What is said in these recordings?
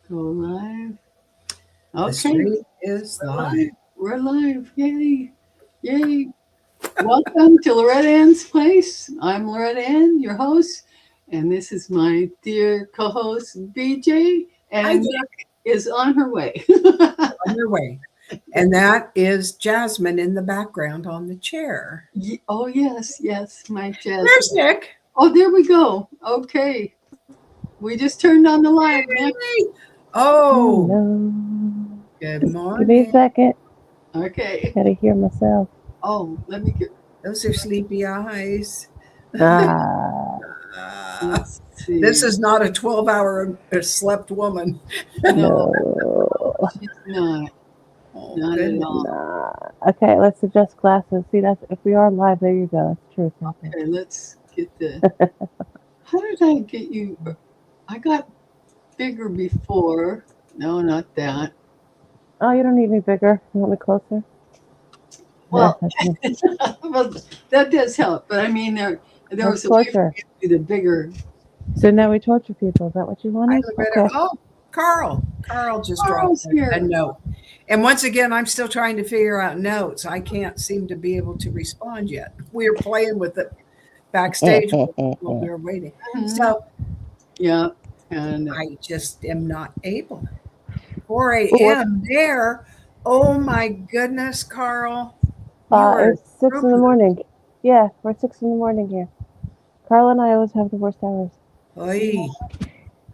Go live. The Okay, stream is we're live. live. We're live. Yay. Yay. Welcome to Loretta Ann's Place. I'm Loretta Ann, your host, and this is my dear co host, BJ, Hi, and Jack, is on her way. on your way. And that is Jasmine in the background on the chair. Oh, yes, yes, my jazz. There's Nick. Oh, there we go. Okay. We just turned on the live, Nick. Hey. Oh, Hello. good Just give me a morning. second. Okay. Gotta hear myself. Oh, let me get. Those are sleepy eyes. Ah, Let's see. This is not a 12-hour slept woman. No, no. she's not. Oh, Not at goodness. all. Nah. Okay, let's adjust glasses. See, that's if we are live. There you go. That's true. Okay, let's get the. How did I get you? I got bigger before. No, not that. Oh, you don't need me bigger. You want me closer? Well, That's me. well, that does help. But I mean, there Let's was a way for torture. me to do the bigger. So now we torture people. Is that what you Hi, wanted? Loretta. Okay. Oh, Carl. Carl just Carl's dropped here. a note. And once again, I'm still trying to figure out notes. I can't seem to be able to respond yet. We're playing with it backstage while we're waiting. Mhm. So Yeah, and I just am not able. 4 What? a.m. there. Oh my goodness, Carl. You are It's 6 in the morning. Yeah, we're 6 in the morning here. Carla and I always have the worst hours. Oy.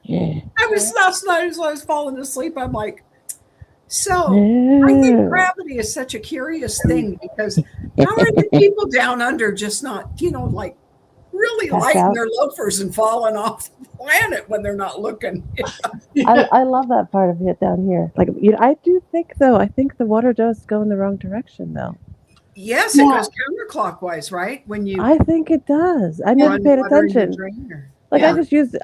Yeah. I was last night as I was falling asleep. I'm like, so I think gravity is such a curious thing because how are the people down under just not, like really Pass lighting out. their loafers and falling off the planet when they're not looking? I love that part of it down here. Like I do think though. I think the water does go in the wrong direction though. Yes, it Yeah. goes counterclockwise, right? When you I think it does. I never run paid water in your attention. drain or- Like Yeah.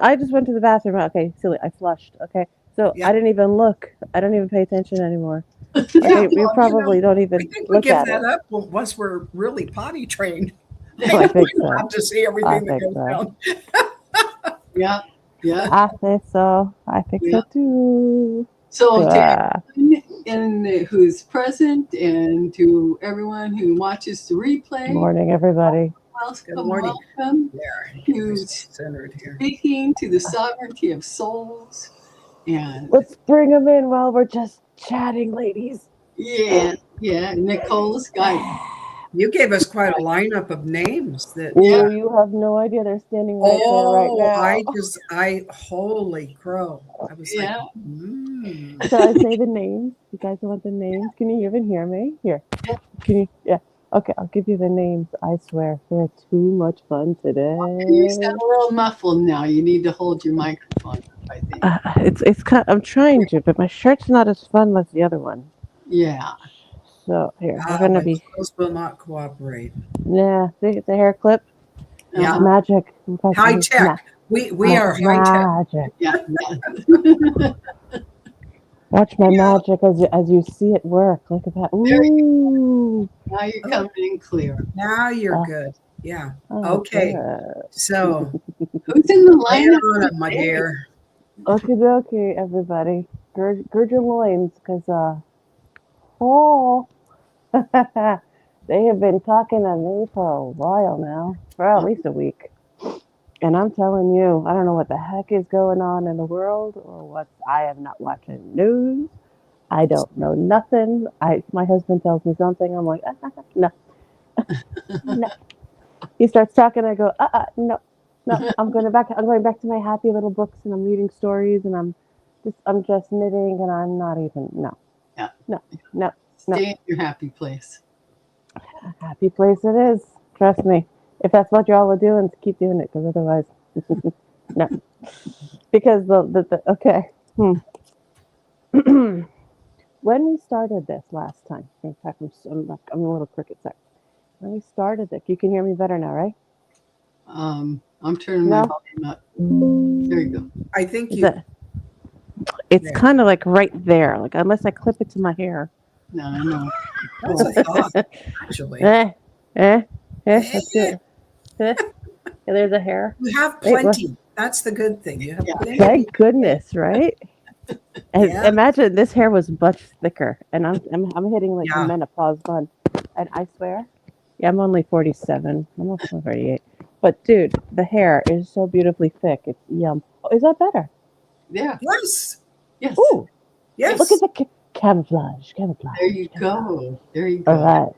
I just went to the bathroom. Okay, silly. I flushed. Okay, so Yeah. I didn't even look. I don't even pay attention anymore. Yeah, Okay, well, you probably don't I even think we look give at that it. up once we're really potty trained. I think We don't so. have to see I everything that think goes so. down. yeah, yeah. I think so. I think Yeah. so too. So to Ah, everyone who's present and to everyone who watches the replay, morning, everybody. Good welcome, morning. welcome There, to centered here. speaking to the sovereignty of souls. And Let's bring them in while we're just chatting, ladies. yeah, Nicole's got You gave us quite a lineup of names that. Oh, you have no idea. They're standing right there right now. Holy crow. I was Yeah. like, Shall I say the names? You guys want the names? Can you even hear me? Here. Can you? Yeah. Okay, I'll give you the names. I swear, they're too much fun today. You sound a little muffled now. You need to hold your microphone up, I think. It's kind. I'm trying to, but my shirt's not as fun as the other one. Yeah. So here, we're gonna my be. clothes will not cooperate. Yeah, see, it's a hair clip. Yeah. Uh-huh. Magic. High tech. We are high tech. Magic. Yeah. Watch my magic as you see it work. Look at that. There Ooh. Now you're coming in clear. Now you're Oh. good. Yeah. Oh, Okay. good. So, Who's in the lay lineup? on it, my dear. Okie dokie, everybody. Gird your loins, because, they have been talking to me for a while now, for at least a week. And I'm telling you, I don't know what the heck is going on in the world or what. I am not watching news. I don't know nothing. My husband tells me something. I'm like, no. No. He starts talking. I go, no. I'm going back to my happy little books and I'm reading stories and I'm just knitting and I'm not even, no. Yeah. No. Stay in your happy place. A happy place it is. Trust me. If that's what y'all are doing, keep doing it, because otherwise, no. Because okay. When we started this last time, in fact, I'm a little crooked. Sorry. When we started this, you can hear me better now, right? I'm turning my volume up. There you go. I think It's Yeah. kind of like right there, like unless I clip it to my hair. No, I know. That's a thought, actually. Let's do it. There's a hair. You have Wait, plenty. That's the good thing. You have Yeah. plenty. Thank goodness, right? And Yeah. imagine this hair was much thicker, and I'm hitting like Yeah. a menopause bun, and I swear, yeah, I'm only 47, I'm almost 38, but dude, the hair is so beautifully thick. It's yum. Oh, is that better? Yeah. Yes. Yes. Ooh, Yes. look at the camouflage, camouflage. There you camouflage. go. There you All go. right.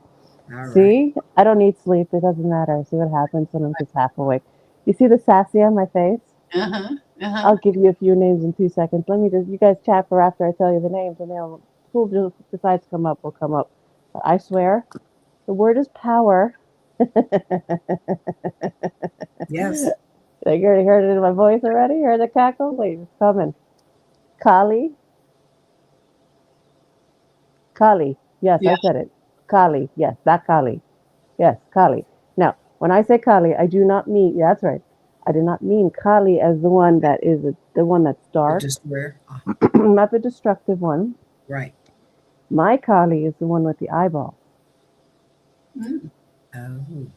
All right. See, I don't need sleep. It doesn't matter. See what happens when I'm just half awake. You see the sassy on my face? Uh-huh. Uh-huh. I'll give you a few names in 2 seconds. Let me you guys chat for after I tell you the names, and who decides to come up will come up. But I swear, the word is power. Yes. You already heard it in my voice already? Heard the cackle? Wait, it's coming. Kali. Kali. Yes, Yeah. I said it. Kali. Yes, that Kali. Yes, Kali. Now, when I say Kali, I do not mean, yeah, that's right. I do not mean Kali as the one that is the one that's dark, Just where? not the destructive one. Right. My Kali is the one with the eyeball. Mm. Oh.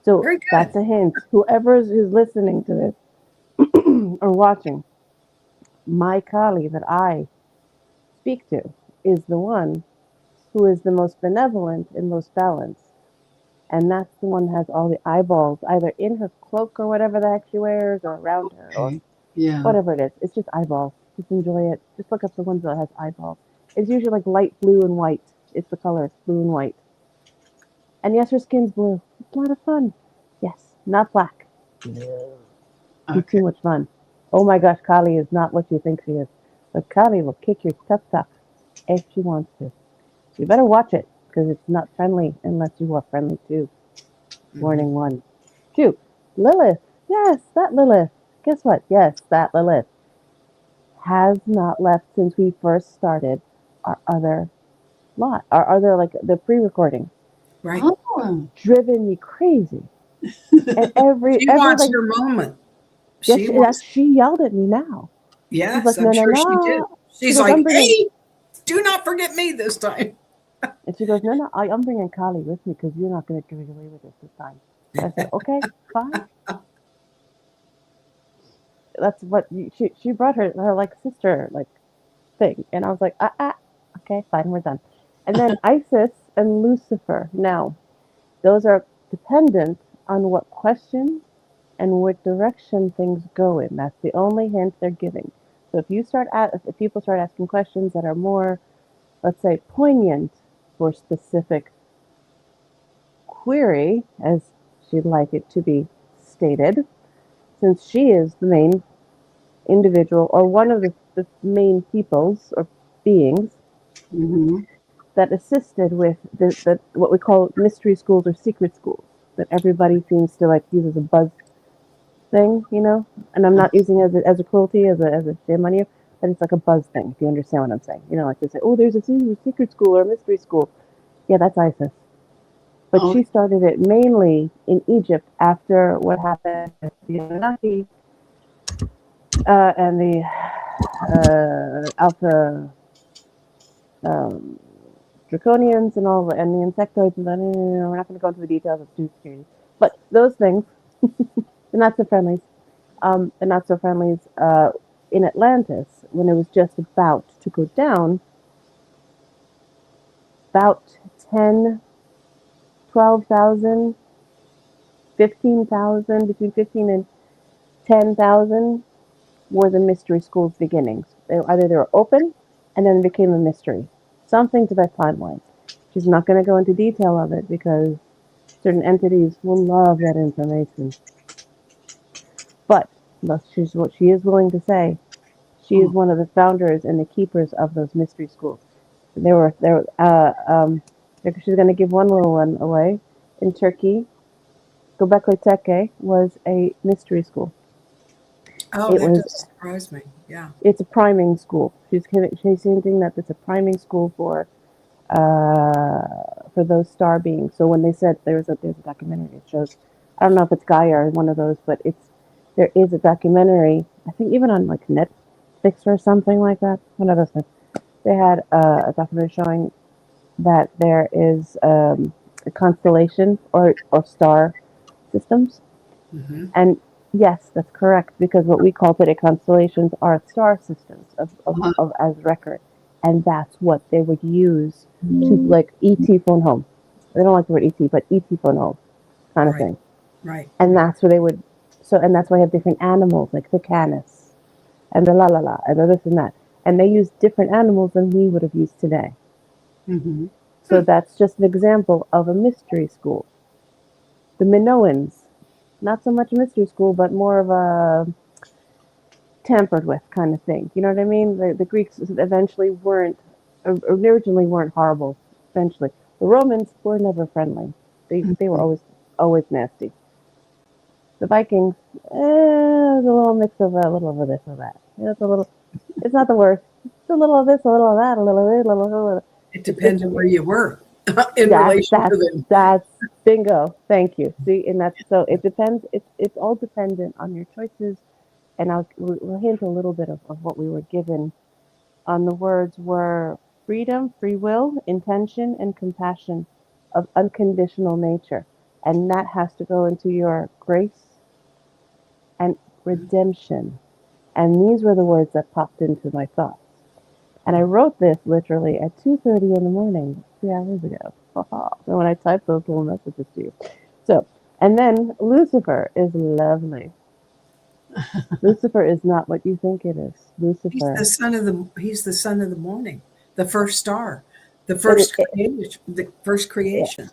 So Very good. that's a hint. Whoever is listening to this or watching, my Kali that I speak to is the one who is the most benevolent and most balanced. And that's the one that has all the eyeballs, either in her cloak or whatever the heck she wears, or around her, or Okay. Yeah. whatever it is. It's just eyeballs. Just enjoy it. Just look up the ones that has eyeballs. It's usually like light blue and white. It's the color. It's blue and white. And yes, her skin's blue. It's a lot of fun. Yes, not black. No. It's Okay. too much fun. Oh my gosh, Kali is not what you think she is. But Kali will kick your tuck if she wants to. You better watch it, because it's not friendly unless you are friendly too. Warning 1. 2. Lilith. Yes, that Lilith. Guess what? Yes, that Lilith has not left since we first started our other lot. Our other, like, the pre-recording. Right. Oh. Driven me crazy. And every She wants like, her moment. yes, She wants. she yelled at me now. She's Yes, like, I'm no, no, sure she did. no. She's goes, like, I'm bringing, hey, do not forget me this time. and she goes, no, no, I'm bringing Kali with me because you're not going to get away with this time. So I said, okay, fine. That's what she brought her like sister like thing, and I was like, okay, fine, we're done. And then Isis and Lucifer. Now, those are dependent on what question and what direction things go in. That's the only hint they're giving. So if people start asking questions that are more, let's say, poignant for specific query, as she'd like it to be stated, since she is the main individual or one of the main peoples or beings Mm-hmm. that assisted with the what we call mystery schools or secret schools that everybody seems to like use as a buzz thing, and I'm not using it as a cruelty, as a shame on you, but it's like a buzz thing, if you understand what I'm saying. Like they say, oh, there's a secret school or a mystery school. Yeah, that's Isis. But Oh. she started it mainly in Egypt after what happened with the Anunnaki and the Alpha Draconians and and the insectoids. And then we're not going to go into the details. It's too scary. But those things, the not so friendlies, in Atlantis, when it was just about to go down, about 10, 12,000, 15,000, between 15 and 10,000 were the mystery school's beginnings. Either they were open and then became a mystery. Something to that timeline. She's not going to go into detail of it because certain entities will love that information. But what she is willing to say, she is one of the founders and the keepers of those mystery schools. She's going to give one little one away. In Turkey, Göbekli Tepe was a mystery school. Oh, that does surprise me. Yeah. It's a priming school. She's hinting that it's a priming school for those star beings. So when they said there's a documentary, it shows. I don't know if it's Gaia or one of those, but there is a documentary. I think even on like Netflix or something like that. One of those things. They had a documentary showing that there is a constellation or star systems, and Yes, that's correct. Because what we call today constellations are star systems Uh-huh. of as record, and that's what they would use to like ET phone home. They don't like the word ET, but ET phone home kind of Right. thing. Right. And that's where they would. So, and that's why I have different animals like the canis and the la la la and the this and that, and they use different animals than we would have used today. Hmm. So that's just an example of a mystery school. The Minoans, not so much a mystery school, but more of a tampered with kind of thing. You know what I mean? The Greeks eventually weren't, originally weren't horrible. Eventually, the Romans were never friendly. They were always nasty. The Vikings, it was a little mix of a little of this or that. It's a little. It's not the worst. It's a little of this, a little of that, a little of this, a little of It it's depends on where you were in that's relation to that's them. that's bingo. Thank you. See, and that's so it depends. It's all dependent on your choices. And we'll hint a little bit of what we were given. The words were freedom, free will, intention, and compassion of unconditional nature, and that has to go into your grace and redemption. And these were the words that popped into my thoughts. And I wrote this literally at 2:30 in the morning, 3 hours ago. So when I typed those little messages to you. So, and then Lucifer is lovely. Lucifer is not what you think it is. He's Lucifer. the son of the he's the son of the morning, the first star, the But first creation, the first yeah, creation.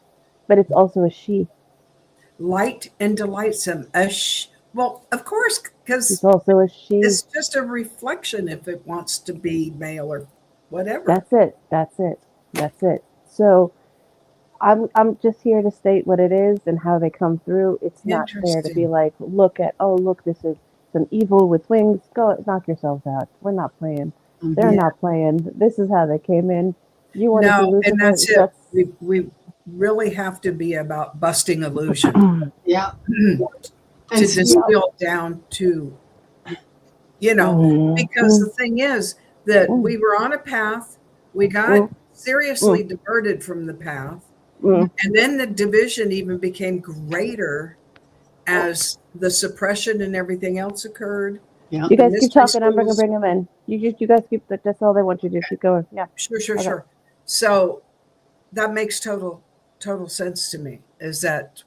but it's also a she. Light and delightsome. Well, of course, It's because also a she. it's just a reflection if it wants to be male or whatever. That's it. That's it. That's it. So I'm just here to state what it is and how they come through. It's not fair to be Interesting. like, look, this is some evil with wings. Go knock yourselves out. We're not playing. They're Hmm. Yeah. not playing. This is how they came in. You want to see No, and Lucifer? that's it. That's We really have to be about busting illusion Yeah. to And yeah. distill down to, you know, Mm, because the mm, thing is that mm, we were on a path, we got mm, seriously mm, diverted from the path, mm. and then the division even became greater as the suppression and everything else occurred. yeah. You The guys keep mystery talking. I'm gonna schools, bring them in. You guys keep. That's all they want you to do. Keep going. Yeah. sure, sure, Okay. sure. So that makes total sense to me. Is that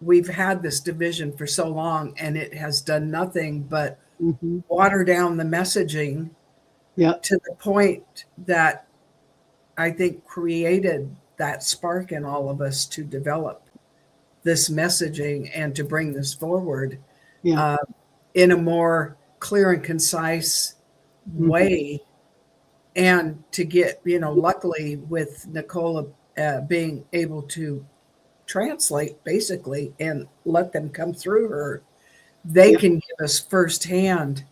we've had this division for so long, and it has done nothing but Hmm. water down the messaging Yeah. to the point that I think created that spark in all of us to develop this messaging and to bring this forward Yeah. uh, in a more clear and concise Hmm. way, and to get, luckily with Nicola being able to translate basically and let them come through her, they Yeah. can give us firsthand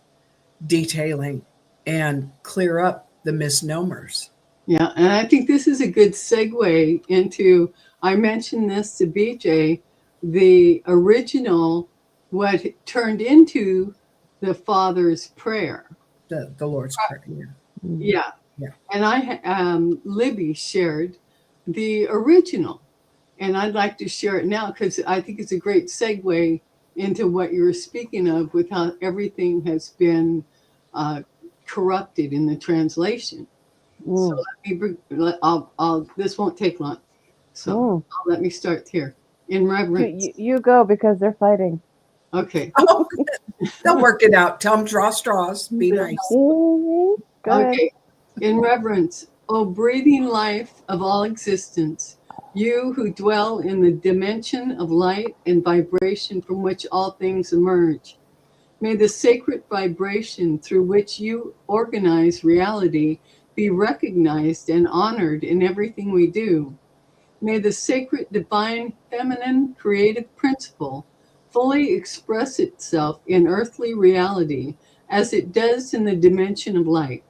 detailing and clear up the misnomers. Yeah. And I think this is a good segue into, I mentioned this to BJ, the original, what turned into the Father's Prayer. The Lord's Prayer. Yeah. Mm. Yeah. Yeah. And Libby shared the original. And I'd like to share it now because I think it's a great segue into what you were speaking of with how everything has been uh, corrupted in the translation. So Mm. I'll this won't take long. So Mm. let me start here. In reverence. You go because they're fighting. Okay. Oh, they'll work it out. Tell them draw straws. Be nice. Go ahead. Okay. In reverence, O breathing life of all existence, you who dwell in the dimension of light and vibration from which all things emerge, may the sacred vibration through which you organize reality be recognized and honored in everything we do. May the sacred divine feminine creative principle fully express itself in earthly reality as it does in the dimension of light.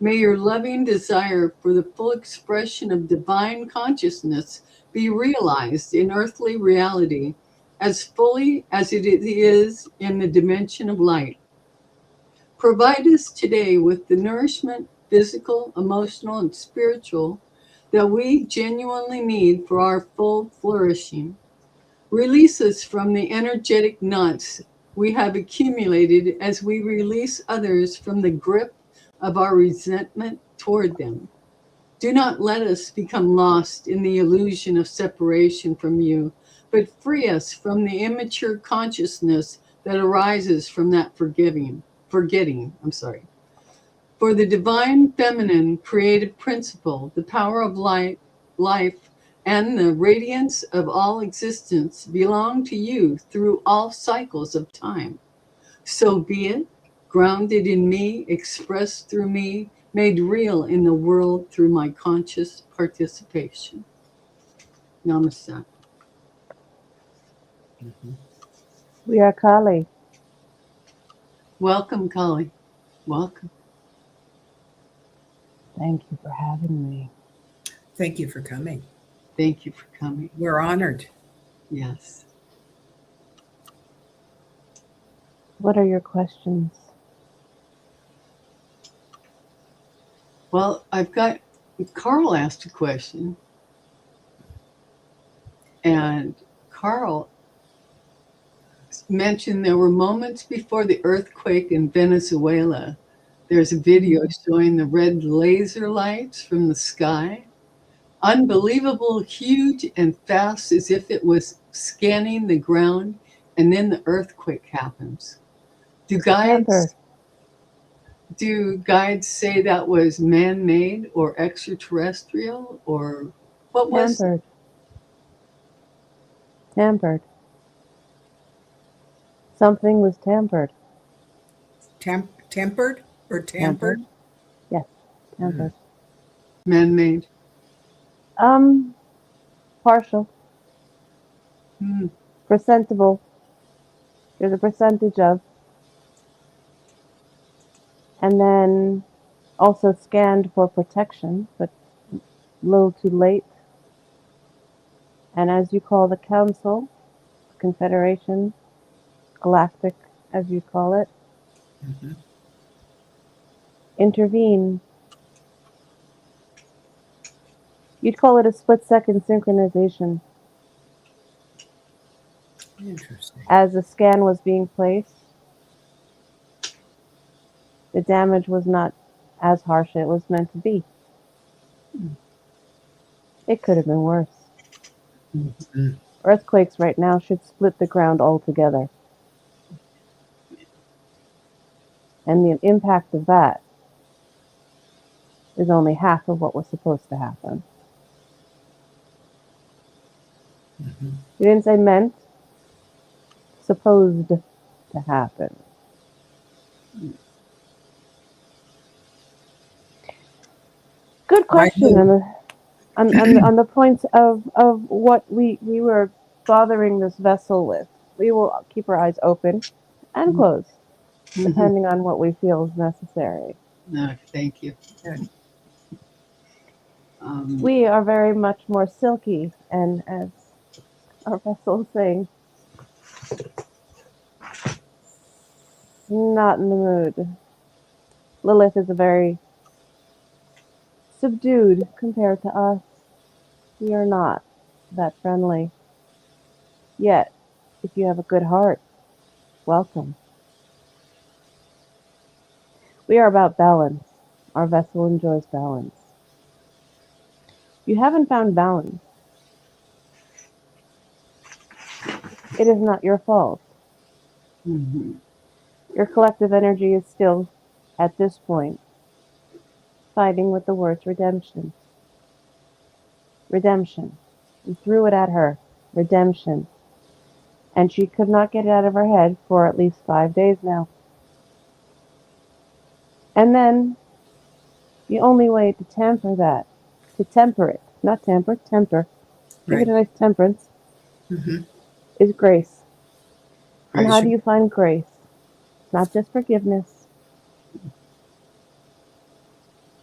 May your loving desire for the full expression of divine consciousness be realized in earthly reality as fully as it is in the dimension of light. Provide us today with the nourishment, physical, emotional, and spiritual, that we genuinely need for our full flourishing. Release us from the energetic knots we have accumulated as we release others from the grip of our resentment toward them. Do not let us become lost in the illusion of separation from you, but free us from the immature consciousness that arises from that forgetting. For the divine feminine creative principle, the power of life, and the radiance of all existence belong to you through all cycles of time. So be it, grounded in me, expressed through me, made real in the world through my conscious participation. Namaste. We are Kali. Welcome, Kali. Welcome. Thank you for having me. Thank you for coming. Thank you for coming. We're honored. Yes. What are your questions? Well, Carl asked a question, and Carl mentioned there were moments before the earthquake in Venezuela. There's a video showing the red laser lights from the sky. Unbelievable, huge, and fast, as if it was scanning the ground, and then the earthquake happens. Do guides say that was man-made or extraterrestrial, or what was it? Tampered. Something was tampered. Tempered or tampered? Yes, tampered. Man-made? Partial. Hmm. Percentable. There's a percentage of. And then also scanned for protection, but a little too late. And as you call the Council, Confederation, Galactic, as you call it, intervene. You'd call it a split-second synchronization. Interesting. As the scan was being placed, the damage was not as harsh as it was meant to be. It could have been worse. Earthquakes right now should split the ground altogether. And the impact of that is only half of what was supposed to happen. You didn't say meant, supposed to happen. Good question. On the points of what we were bothering this vessel with. We will keep our eyes open and closed, depending on what we feel is necessary. No, thank you. We are very much more silky, and as our vessel is saying, not in the mood. Lilith is a very subdued compared to us. We are not that friendly. Yet, if you have a good heart, welcome. We are about balance. Our vessel enjoys balance. You haven't found balance. It is not your fault. Your collective energy is still, at this point, fighting with the words redemption. Redemption. You threw it at her. Redemption. And she could not get it out of her head for at least 5 days now. And then, the only way to temper that, to temper it, not temper, temper, give it a nice temperance, is grace. And how do you find grace? It's not just forgiveness.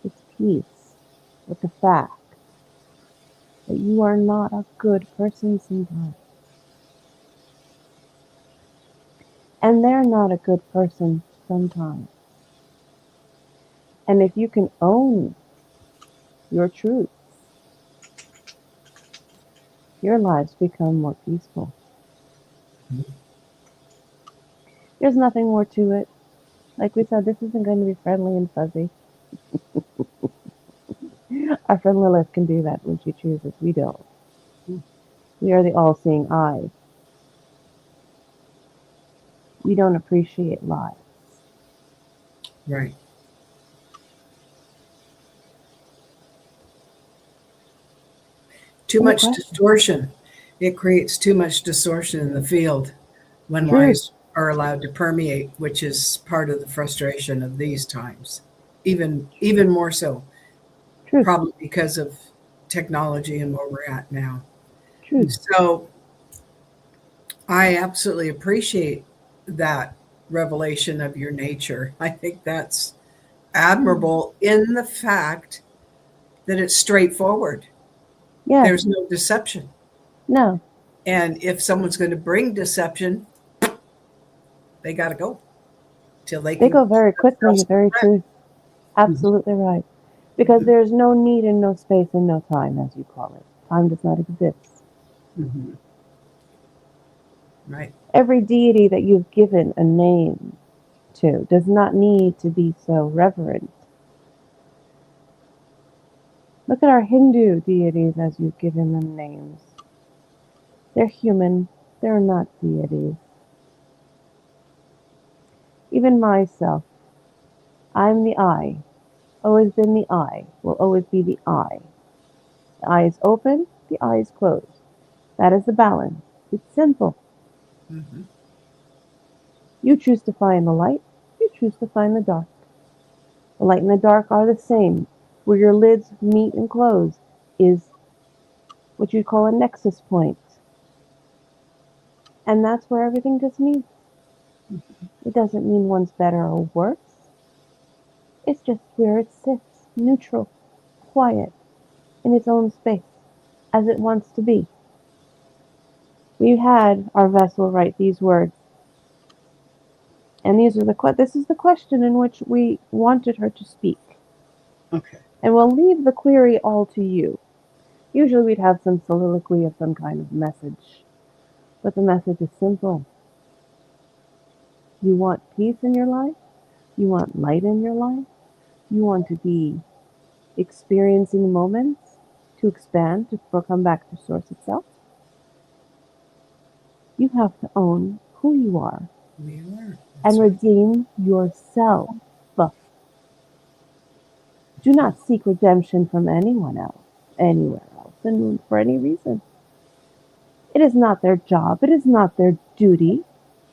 It's peace with the fact that you are not a good person sometimes. And they're not a good person sometimes. And if you can own your truth, your lives become more peaceful. There's nothing more to it. Like we said, this isn't going to be friendly and fuzzy. Our friend Lilith can do that when she chooses. We don't. We are the all-seeing eye. We don't appreciate lies. Right. Too Good much question. distortion. It creates too much distortion in the field when True. lies are allowed to permeate, which is part of the frustration of these times. Even more so, Truth. probably because of technology and where we're at now. Truth. So I absolutely appreciate that revelation of your nature. I think that's admirable in the fact that it's straightforward. Yes. There's no deception. No. And if someone's going to bring deception, they got to go till they They can. go very quickly, very correct. true. Absolutely right. Because there's no need and no space and no time, as you call it. Time does not exist. Mhm. Right. Every deity that you've given a name to does not need to be so reverent. Look at our Hindu deities as you've given them names. They're human. They're not deities. Even myself, I'm the I. Always been the I. Will always be the I. The eye is open, the eye is closed. That is the balance. It's simple. Mm-hmm. You choose to find the light, you choose to find the dark. The light and the dark are the same. Where your lids meet and close is what you call a nexus point. And that's where everything just meets. It doesn't mean one's better or worse. It's just where it sits, neutral, quiet, in its own space, as it wants to be. We had our vessel write these words. And this is the question in which we wanted her to speak. Okay. And we'll leave the query all to you. Usually we'd have some soliloquy of some kind of message. But the message is simple. You want peace in your life? You want light in your life? You want to be experiencing moments to expand, to come back to source itself? You have to own who you are We are. and redeem yourself. Do not seek redemption from anyone else, anywhere else, and for any reason. It is not their job. It is not their duty.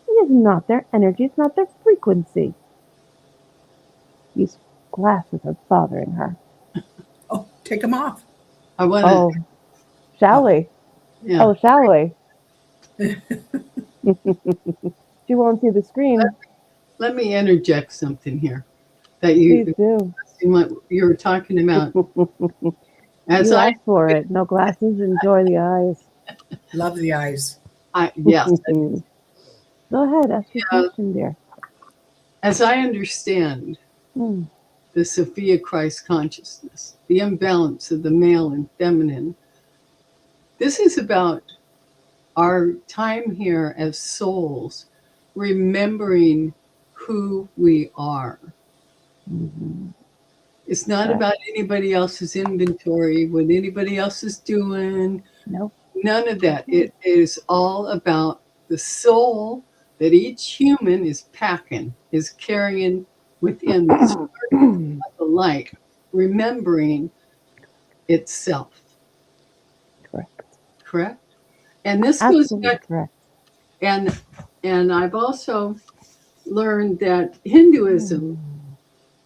It is not their energy. It's not their frequency. These glasses are bothering her. Oh, take them off. I want to. Oh, shall we? Yeah. Oh, shall we? She won't see the screen. Let me interject something here that Please do. you were talking about. As You I, asked for it. No glasses. Enjoy the eyes. Love the eyes. yes, Go ahead. Ask your question, dear. as I understand Hmm. the Sophia Christ consciousness, the imbalance of the male and feminine, this is about our time here as souls, remembering who we are. Mhm. It's not Right. about anybody else's inventory, what anybody else is doing. Nope. None of that. It is all about the soul that each human is packing, is carrying within the spark of the light, remembering itself. Correct. Correct? And this goes Absolutely back, correct. and I've also learned that Hinduism,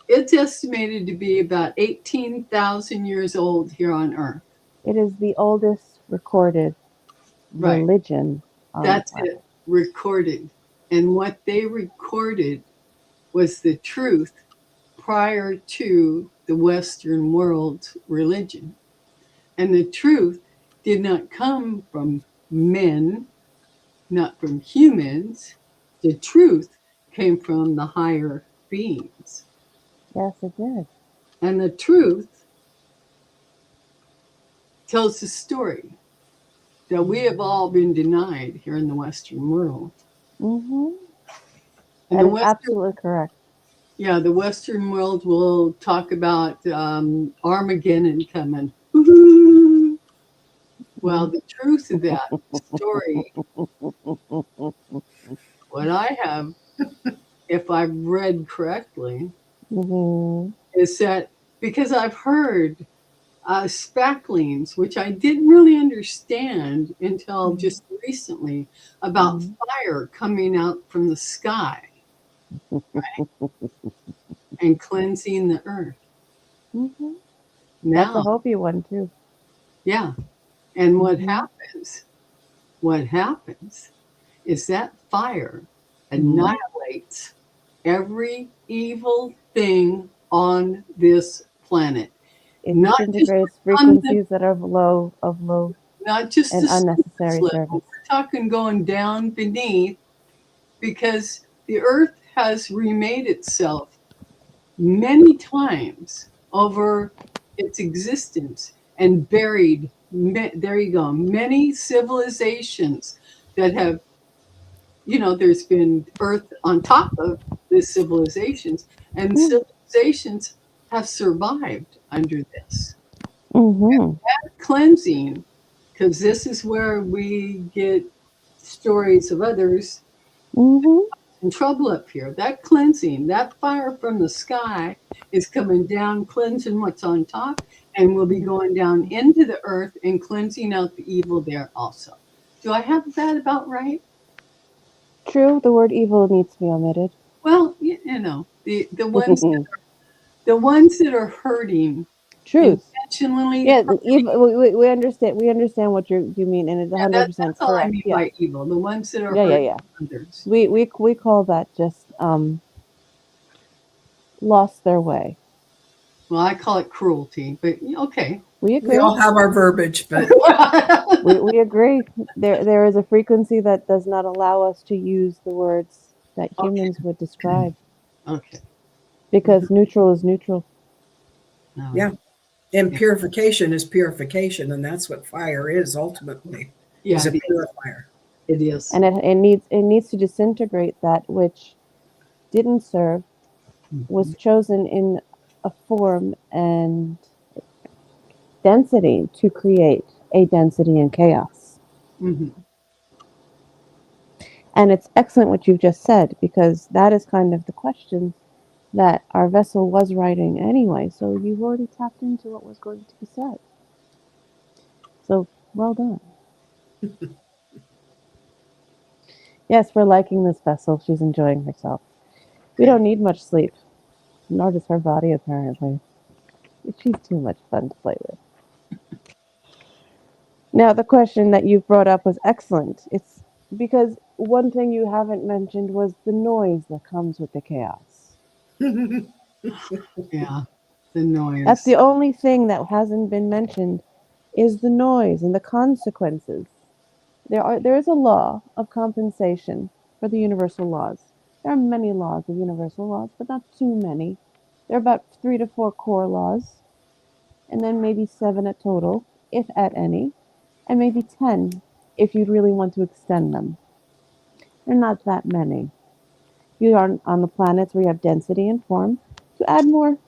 it's estimated to be about 18,000 years old here on Earth. It is the oldest recorded Right. religion on That's Earth. it, recorded. And what they recorded was the truth prior to the Western world's religion. And the truth did not come from men, not from humans. The truth came from the higher beings. Yes, it did. And the truth tells the story that we have all been denied here in the Western world. Mm-hmm. And That the is Western, absolutely correct. yeah, the Western world will talk about Armageddon coming. Woo-hoo. Well, the truth of that story, what I have, if I've read correctly, Mm-hmm. is that because I've heard spacklings, which I didn't really understand until just recently, about Mhm. fire coming out from the sky and cleansing the earth. Mm-hmm. That's a Now, Hopi one too. yeah. And what Mhm. happens? What happens is that fire Mhm. annihilates every evil thing on this planet. It Not just disintegrates on the, frequencies that are low not just and the surface unnecessary level. service. We're talking going down beneath, because the earth has remade itself many times over its existence and buried, there you go, many civilizations that have, there's been earth on top of the civilizations, and civilizations have survived under this Mm-hmm. cleansing, because this is where we get stories of others Mm-hmm. in trouble up here. That cleansing, that fire from the sky is coming down, cleansing what's on top, and will be going down into the earth and cleansing out the evil there also. Do I have that about right? True, the word evil needs to be omitted. Well, the ones that are hurting Truth. intentionally. Yeah, we understand. We understand what you mean, and it's Yeah, 100% that's all I correct. mean Yeah, by evil. The ones that are yeah, yeah, hurting yeah. others. We call that just lost their way. Well, I call it cruelty, but okay. We We agree. all have our verbiage, but We agree. There is a frequency that does not allow us to use the words that humans would describe, Okay. because neutral is neutral. No. yeah. And purification is purification, and that's what fire is ultimately. Yeah, Is a it is. purifier. It is. And it needs to disintegrate that which didn't serve, was chosen in a form and density to create a density in chaos. Mhm. And it's excellent what you've just said, because that is kind of the question that our vessel was writing anyway. So you've already tapped into what was going to be said. So well done. Yes, we're liking this vessel. She's enjoying herself. We don't need much sleep, nor does her body, apparently. She's too much fun to play with. Now, the question that you brought up was excellent. It's because one thing you haven't mentioned was the noise that comes with the chaos. Yeah, the noise. That's the only thing that hasn't been mentioned, is the noise and the consequences. There is a law of compensation for the universal laws. There are many laws of universal laws, but not too many. There are about 3 to 4 core laws, and then maybe 7 at total, if at any, and maybe 10 if you'd really want to extend them. They're not that many. You are on the planets where you have density and form to add more.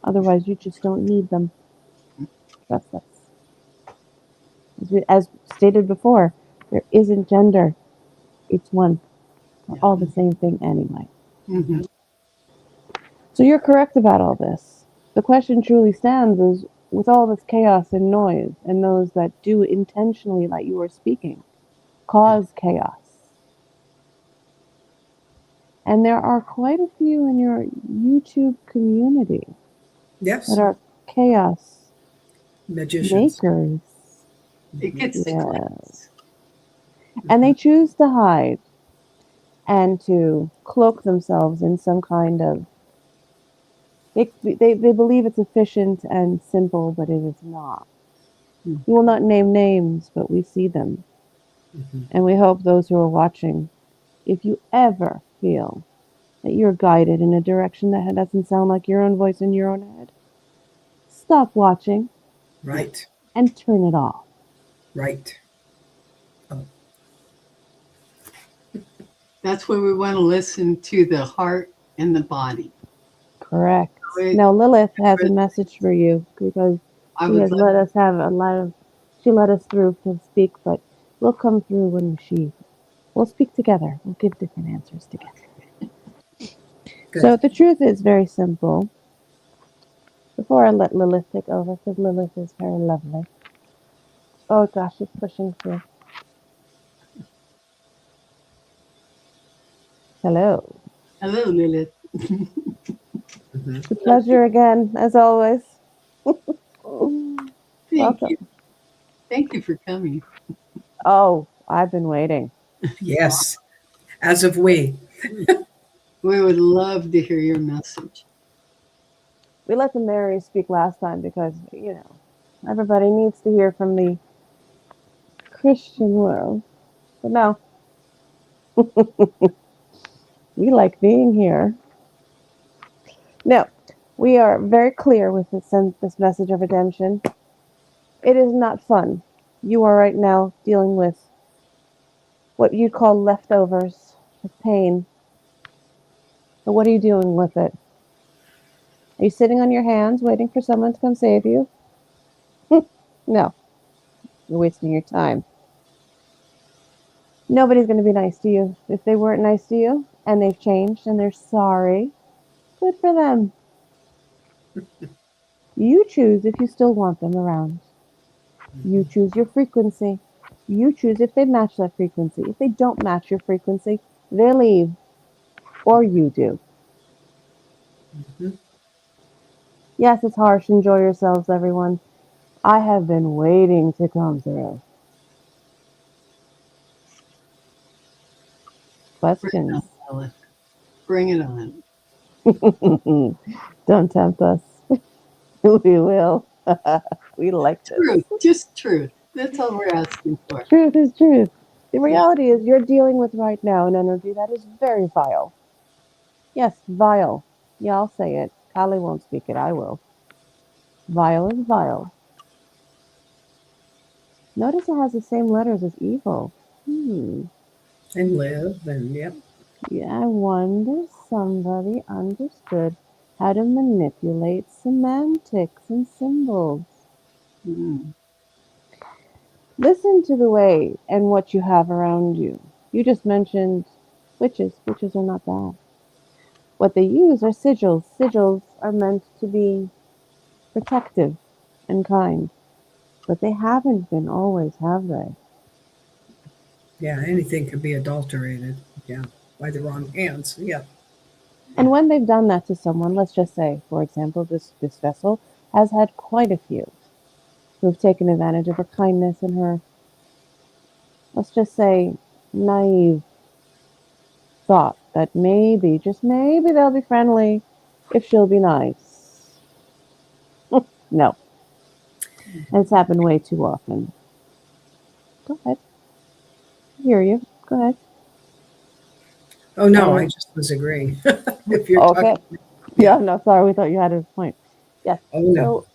Otherwise, you just don't need them. Trust us. As stated before, there isn't gender. It's one. We're all the same thing anyway. Mhm. So you're correct about all this. The question truly stands is, with all this chaos and noise, and those that do intentionally, like you were speaking, cause chaos. And there are quite a few in your YouTube community Yes. that are chaos Magicians. makers. It gets the Yeah. clicks. And they choose to hide and to cloak themselves in some kind of, they believe it's efficient and simple, but it is not. We will not name names, but we see them. And we hope those who are watching, if you ever feel that you're guided in a direction that doesn't sound like your own voice in your own head, stop watching Right. and turn it off. Right. That's where we want to listen to the heart and the body. Correct. Wait, Now Lilith has a message for you because I she would has love let us have a lot of. She let us through to speak, but we'll come through when we'll speak together. We'll give different answers together. Good. So the truth is very simple. Before I let Lilith take over, because Lilith is very lovely. Oh gosh, she's pushing through. Hello. hello, Lilith. Mhm. It's a pleasure again, as always. Thank Welcome. you. Thank you for coming. Oh, I've been waiting. Yes, as of we. We would love to hear your message. We let the Marys speak last time because, everybody needs to hear from the Christian world. But no. We like being here. No, we are very clear with this message of redemption. It is not fun. You are right now dealing with what you'd call leftovers of pain. But what are you doing with it? Are you sitting on your hands waiting for someone to come save you? No. You're wasting your time. Nobody's going to be nice to you. If they weren't nice to you and they've changed and they're sorry, good for them. You choose if you still want them around. You choose your frequency. You choose if they match that frequency. If they don't match your frequency, they leave. Or you do. Mhm. Yes, it's harsh. Enjoy yourselves, everyone. I have been waiting to come through. Questions? Lilith. Bring it on. Don't tempt us. We will. We like this. Truth, just truth. That's all we're asking for. Truth is truth. The reality is you're dealing with right now an energy that is very vile. Yes, vile. Yeah, I'll say it. Kali won't speak it. I will. Vile is vile. Notice it has the same letters as evil. And live, and yep. Yeah, I wonder somebody understood how to manipulate semantics and symbols. Mm. Listen to the way and what you have around you. You just mentioned witches. Witches are not bad. What they use are sigils. Sigils are meant to be protective and kind. But they haven't been always, have they? Yeah, anything could be adulterated. Yeah, by the wrong hands. Yeah. And when they've done that to someone, let's just say, for example, this vessel has had quite a few who've taken advantage of her kindness and her, let's just say, naive thought that maybe, just maybe they'll be friendly if she'll be nice. No. It's happened way too often. Go ahead. I hear you. Go ahead. Oh no, I just was agreeing. If you're Okay. talking, Yeah, no, sorry. We thought you had a point. Yes. oh no,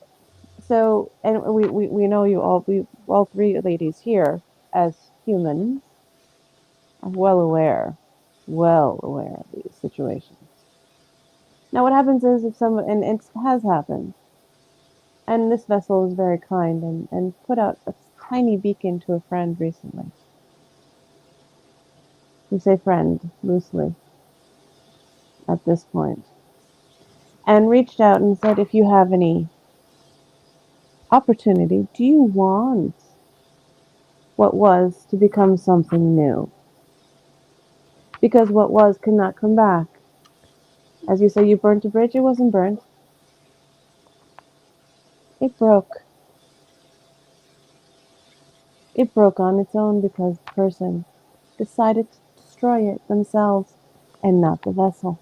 So, and we know you all, we all three ladies here as humans are well aware of these situations. Now, what happens is if someone, and it has happened, and this vessel is very kind and put out a tiny beacon to a friend recently. We say friend loosely at this point, and reached out and said, if you have any opportunity, do you want what was to become something new? Because what was cannot come back. As you say, you burnt a bridge, it wasn't burnt. It broke. It broke on its own because the person decided to destroy it themselves and not the vessel.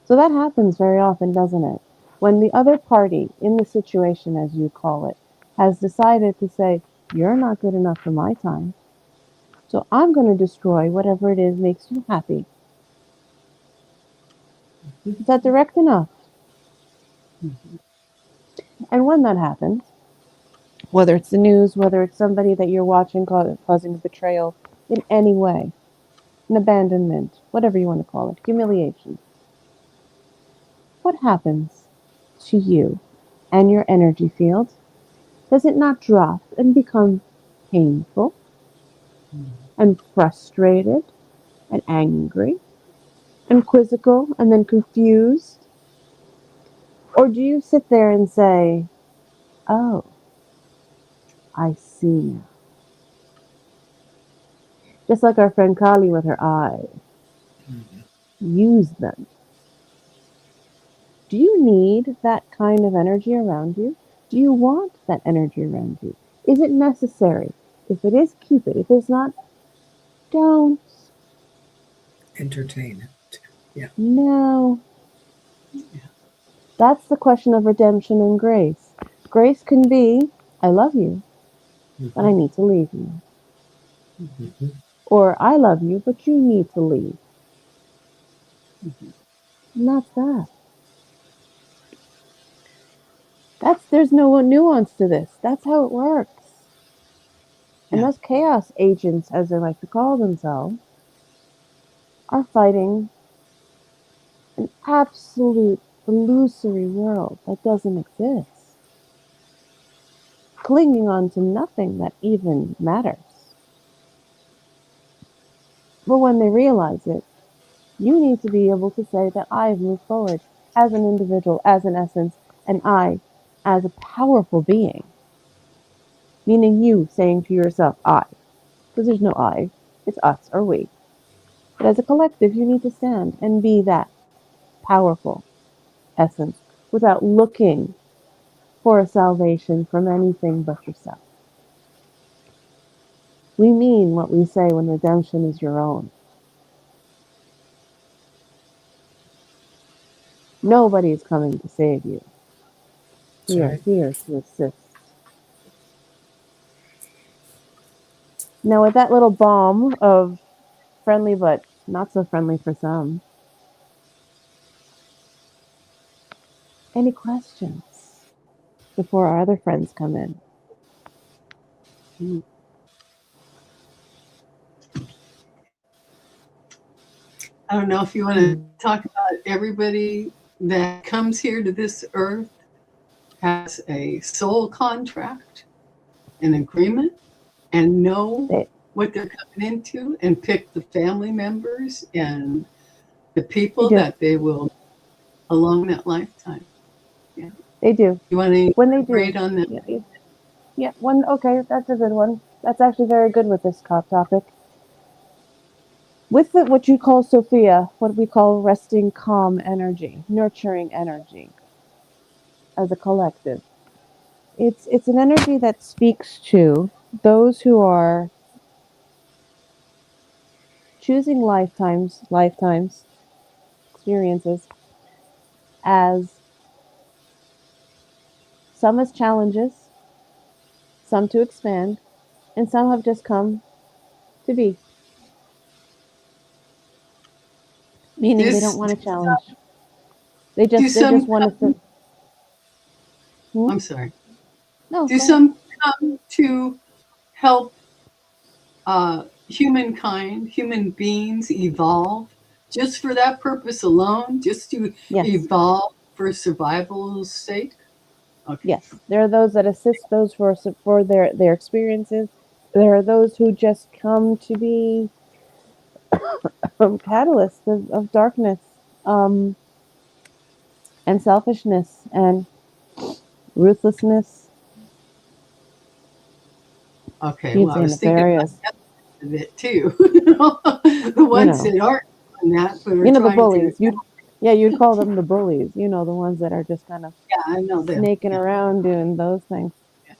So that happens very often, doesn't it? When the other party in the situation, as you call it, has decided to say, you're not good enough for my time, so I'm going to destroy whatever it is makes you happy. Is that direct enough? Mhm. And when that happens, whether it's the news, whether it's somebody that you're watching causing betrayal in any way, an abandonment, whatever you want to call it, humiliation. What happens to you and your energy field? Does it not drop and become painful and frustrated and angry and quizzical and then confused? Or do you sit there and say, oh, I see now? Just like our friend Kali with her eyes. Use them. Do you need that kind of energy around you? Do you want that energy around you? Is it necessary? If it is, keep it. If it's not, don't. Entertain it. Yeah. No. That's the question of redemption and grace. Grace can be, I love you, but I need to leave you. Mhm. Or I love you, but you need to leave. And that's that. There's no nuance to this. That's how it works. And Yeah. those chaos agents, as they like to call themselves, are fighting an absolute illusory world that doesn't exist. Clinging on to nothing that even matters. But when they realize it, you need to be able to say that I have moved forward as an individual, as an essence, and I as a powerful being. Meaning you saying to yourself, I. Because there's no I, it's us or we. But as a collective, you need to stand and be that powerful essence without looking for a salvation from anything but yourself. We mean what we say when redemption is your own. Nobody is coming to save you. That's We are right. here to assist. Now, with that little bomb of friendly but not so friendly for some, any questions before our other friends come in? Mm. I don't know if you want to talk about everybody that comes here to this earth has a soul contract, an agreement, and know They, what they're coming into and pick the family members and the they people do. that they will along that lifetime. Yeah. They do. You want to When they elaborate do. on that? Yeah, yeah. One. Okay, that's a good one. That's actually very good with this topic. With what you call Sophia, what we call resting calm energy, nurturing energy as a collective. It's an energy that speaks to those who are choosing lifetimes, experiences as some as challenges, some to expand, and some have just come to be. Meaning they don't This want do to challenge. They do just some want to sit. Hmm? I'm sorry. No, Do go ahead. some come to help humankind, human beings evolve just for that purpose alone, just to Yes. evolve for survival's sake? Okay. Yes, there are those that assist those for their experiences. There are those who just come to be catalysts of darkness, um, and selfishness and ruthlessness. Okay. You'd Well, I say was thinking about nefarious. that a bit too. The You ones know, that aren't doing that, but are the trying to. bullies. You'd call them the bullies. The ones that are just kind of Yeah, I know them. snaking Yeah. around doing those things.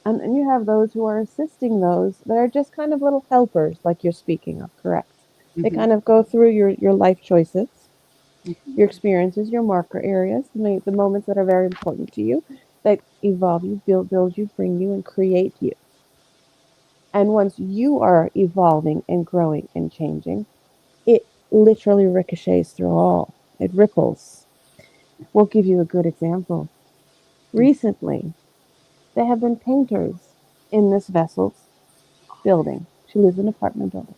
And you have those who are assisting those that are just kind of little helpers, like you're speaking of, correct? They Hmm. kind of go through your life choices, Hmm. your experiences, your marker areas, the moments that are very important to you, that evolve you, build you, bring you, and create you. And once you are evolving and growing and changing, it literally ricochets through all. It ripples. We'll give you a good example. Recently, there have been painters in this vessel's building. She lives in an apartment building.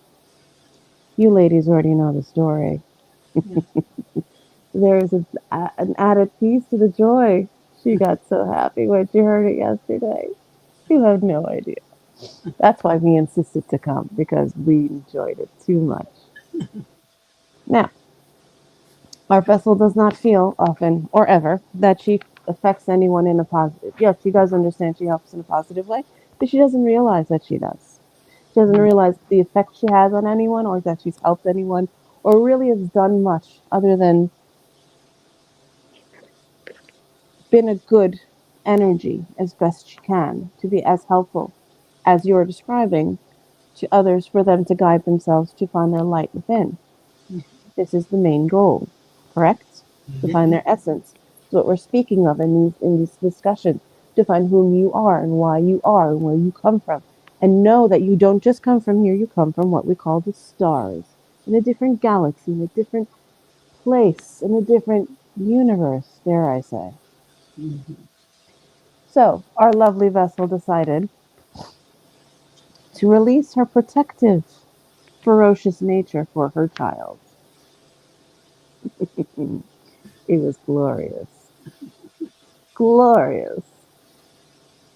You ladies already know the story. Yeah. There's an added piece to the joy. She got so happy when she heard it yesterday. You have no idea. That's why we insisted to come, because we enjoyed it too much. Now, our vessel does not feel often or ever that she affects anyone in a positive. Yes, she does understand she helps in a positive way, but she doesn't realize that she does. She doesn't realize the effect she has on anyone, or that she's helped anyone, or really has done much other than been a good energy as best she can to be as helpful as you're describing to others, for them to guide themselves to find their light within. This is the main goal, correct? To find their essence. It's what we're speaking of in these discussions, to find whom you are and why you are and where you come from. And know that you don't just come from here, you come from what we call the stars, in a different galaxy, in a different place, in a different universe, dare I say. So, our lovely vessel decided to release her protective, ferocious nature for her child. It was glorious. Glorious.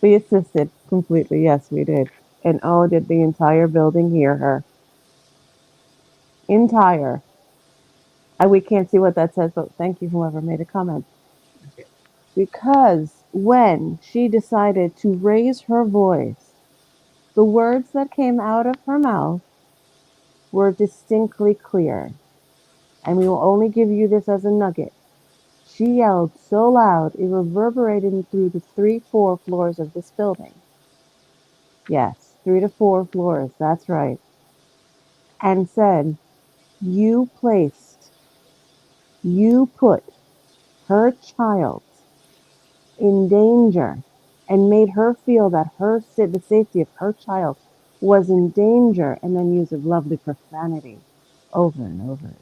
We assisted completely. Yes, we did. And oh, did the entire building hear her? Entire. We can't see what that says, but thank you, whoever made a comment. Because when she decided to raise her voice, the words that came out of her mouth were distinctly clear. And we will only give you this as a nugget. She yelled so loud it reverberated through the 4 floors of this building. Yes, 3 to 4 floors, that's right. And said, you put her child in danger and made her feel that the safety of her child was in danger, and then used a lovely profanity over and over again.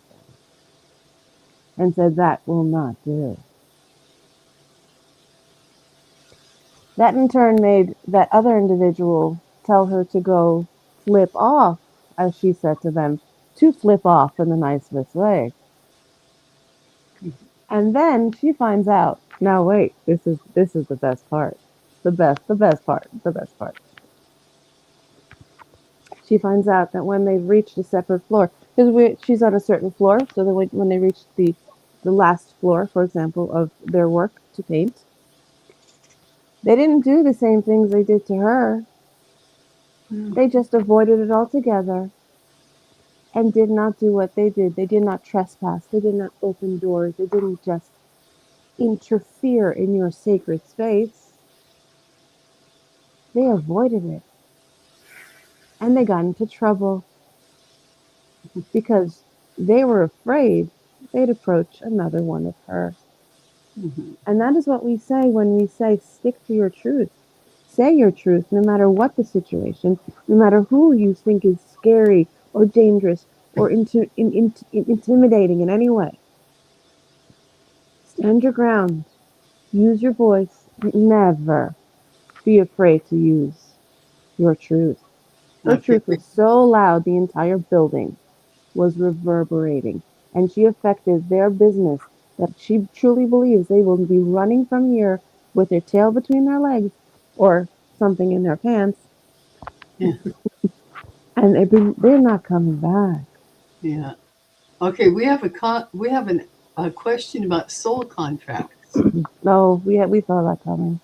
And said, that will not do. That in turn made that other individual tell her to go flip off, as she said to them, to flip off in the nicest way. And then she finds out. Now wait, this is the best part. The best part. She finds out that when they've reached a separate floor, because she's on a certain floor, so that when they reach the last floor, for example, of their work to paint, they didn't do the same things they did to her. They just avoided it altogether and did not do what they did. They did not trespass. They did not open doors. They didn't just interfere in your sacred space. They avoided it. And they got into trouble because they were afraid they'd approach another one of her. And that is what we say when we say stick to your truth. Say your truth no matter what the situation, no matter who you think is scary or dangerous or intimidating in any way. Stand your ground. Use your voice. Never be afraid to use your truth. Her truth was so loud the entire building was reverberating, and she affected their business that she truly believes they will be running from here with their tail between their legs or something in their pants. Yeah. And they're not coming back. Yeah. Okay, we have a question about soul contracts. No, we saw that coming.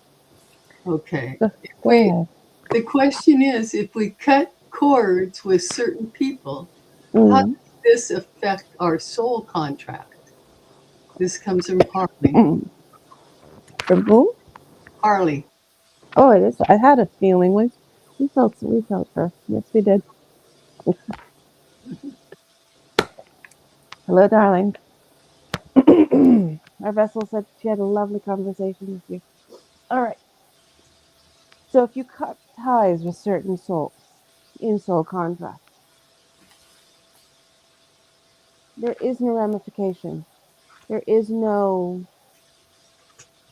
Okay. Go ahead. The question is, if we cut cords with certain people, how does this affect our soul contract? This comes from Harley. From who? Harley. Oh, it is. I had a feeling. We felt her. Yes, we did. Hello, darling. Our vessel said she had a lovely conversation with you. All right. So if you cut ties with certain souls in soul contract, there is no ramification. There is no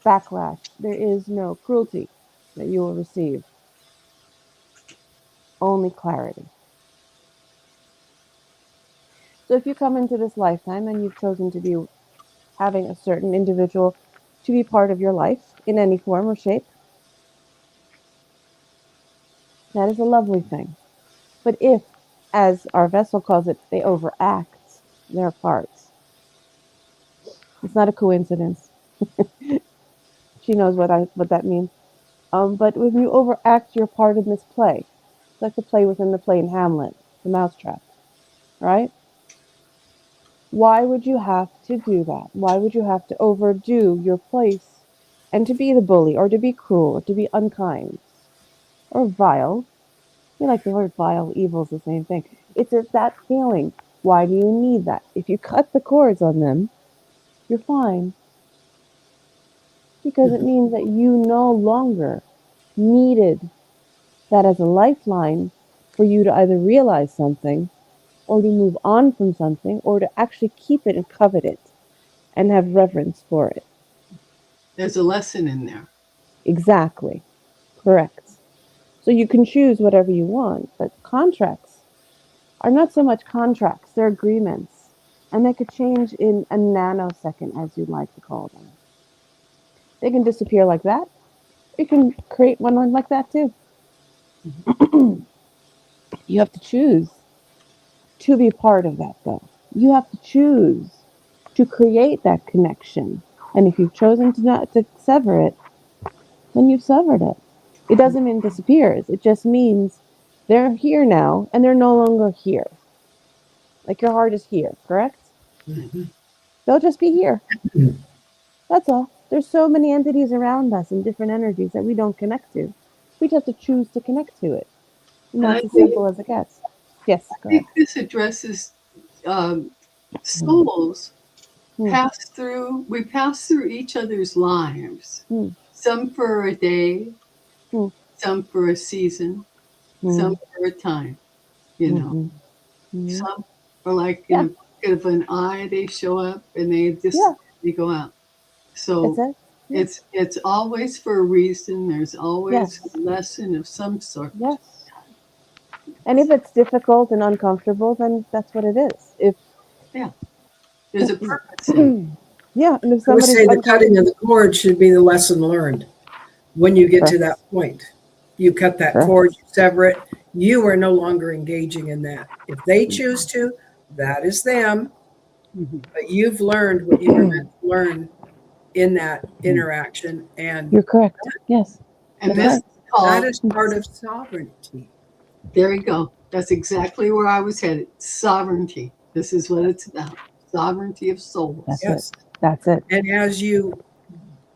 backlash. There is no cruelty that you will receive. Only clarity. So if you come into this lifetime and you've chosen to be having a certain individual to be part of your life in any form or shape, that is a lovely thing. But if, as our vessel calls it, they overact their parts, it's not a coincidence. She knows what that means. But when you overact your part in this play, it's like the play within the play in Hamlet, the mousetrap, right? Why would you have to do that? Why would you have to overdo your place and to be the bully or to be cruel or to be unkind or vile? You like the word vile, evil is the same thing. It's that feeling. Why do you need that? If you cut the cords on them, you're fine. Because it means that you no longer needed that as a lifeline for you to either realize something or to move on from something or to actually keep it and covet it and have reverence for it. There's a lesson in there. Exactly. Correct. So you can choose whatever you want, but contracts are not so much contracts, they're agreements. And they could change in a nanosecond, as you'd like to call them. They can disappear like that. You can create one like that too. You have to choose to be part of that, though. You have to choose to create that connection. And if you've chosen to sever it, then you've severed it. It doesn't mean it disappears. It just means they're here now and they're no longer here. Like your heart is here, correct? Mm-hmm. They'll just be here. That's all. There's so many entities around us and different energies that we don't connect to. We just have to choose to connect to it. And that's as simple as it gets. Yes, I go ahead. think this addresses souls pass through. We pass through each other's lives. Some for a day, some for a season, some for a time. You know, some are like in a blink of an eye. They show up and they just they go out. So it's always for a reason. There's always a lesson of some sort. Yes. And if it's difficult and uncomfortable, then that's what it is. There's a purpose. And if I would say the cutting of the cord should be the lesson learned. When you get to that point, you cut that cord, you sever it. You are no longer engaging in that. If they choose to, that is them. But you've learned what you were meant to learn in that interaction, and you're correct. Yes, and that is part of sovereignty. There you go. That's exactly where I was headed. Sovereignty. This is what it's about. Sovereignty of souls. That's it. And as you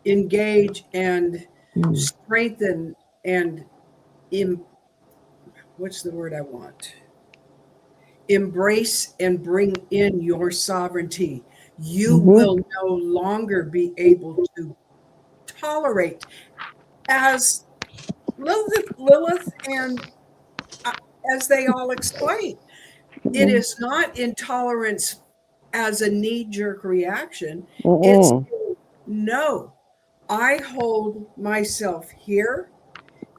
engage and strengthen and what's the word I want? Embrace and bring in your sovereignty, you will no longer be able to tolerate, as Lilith and as they all explain, it is not intolerance as a knee-jerk reaction. It's no, I hold myself here,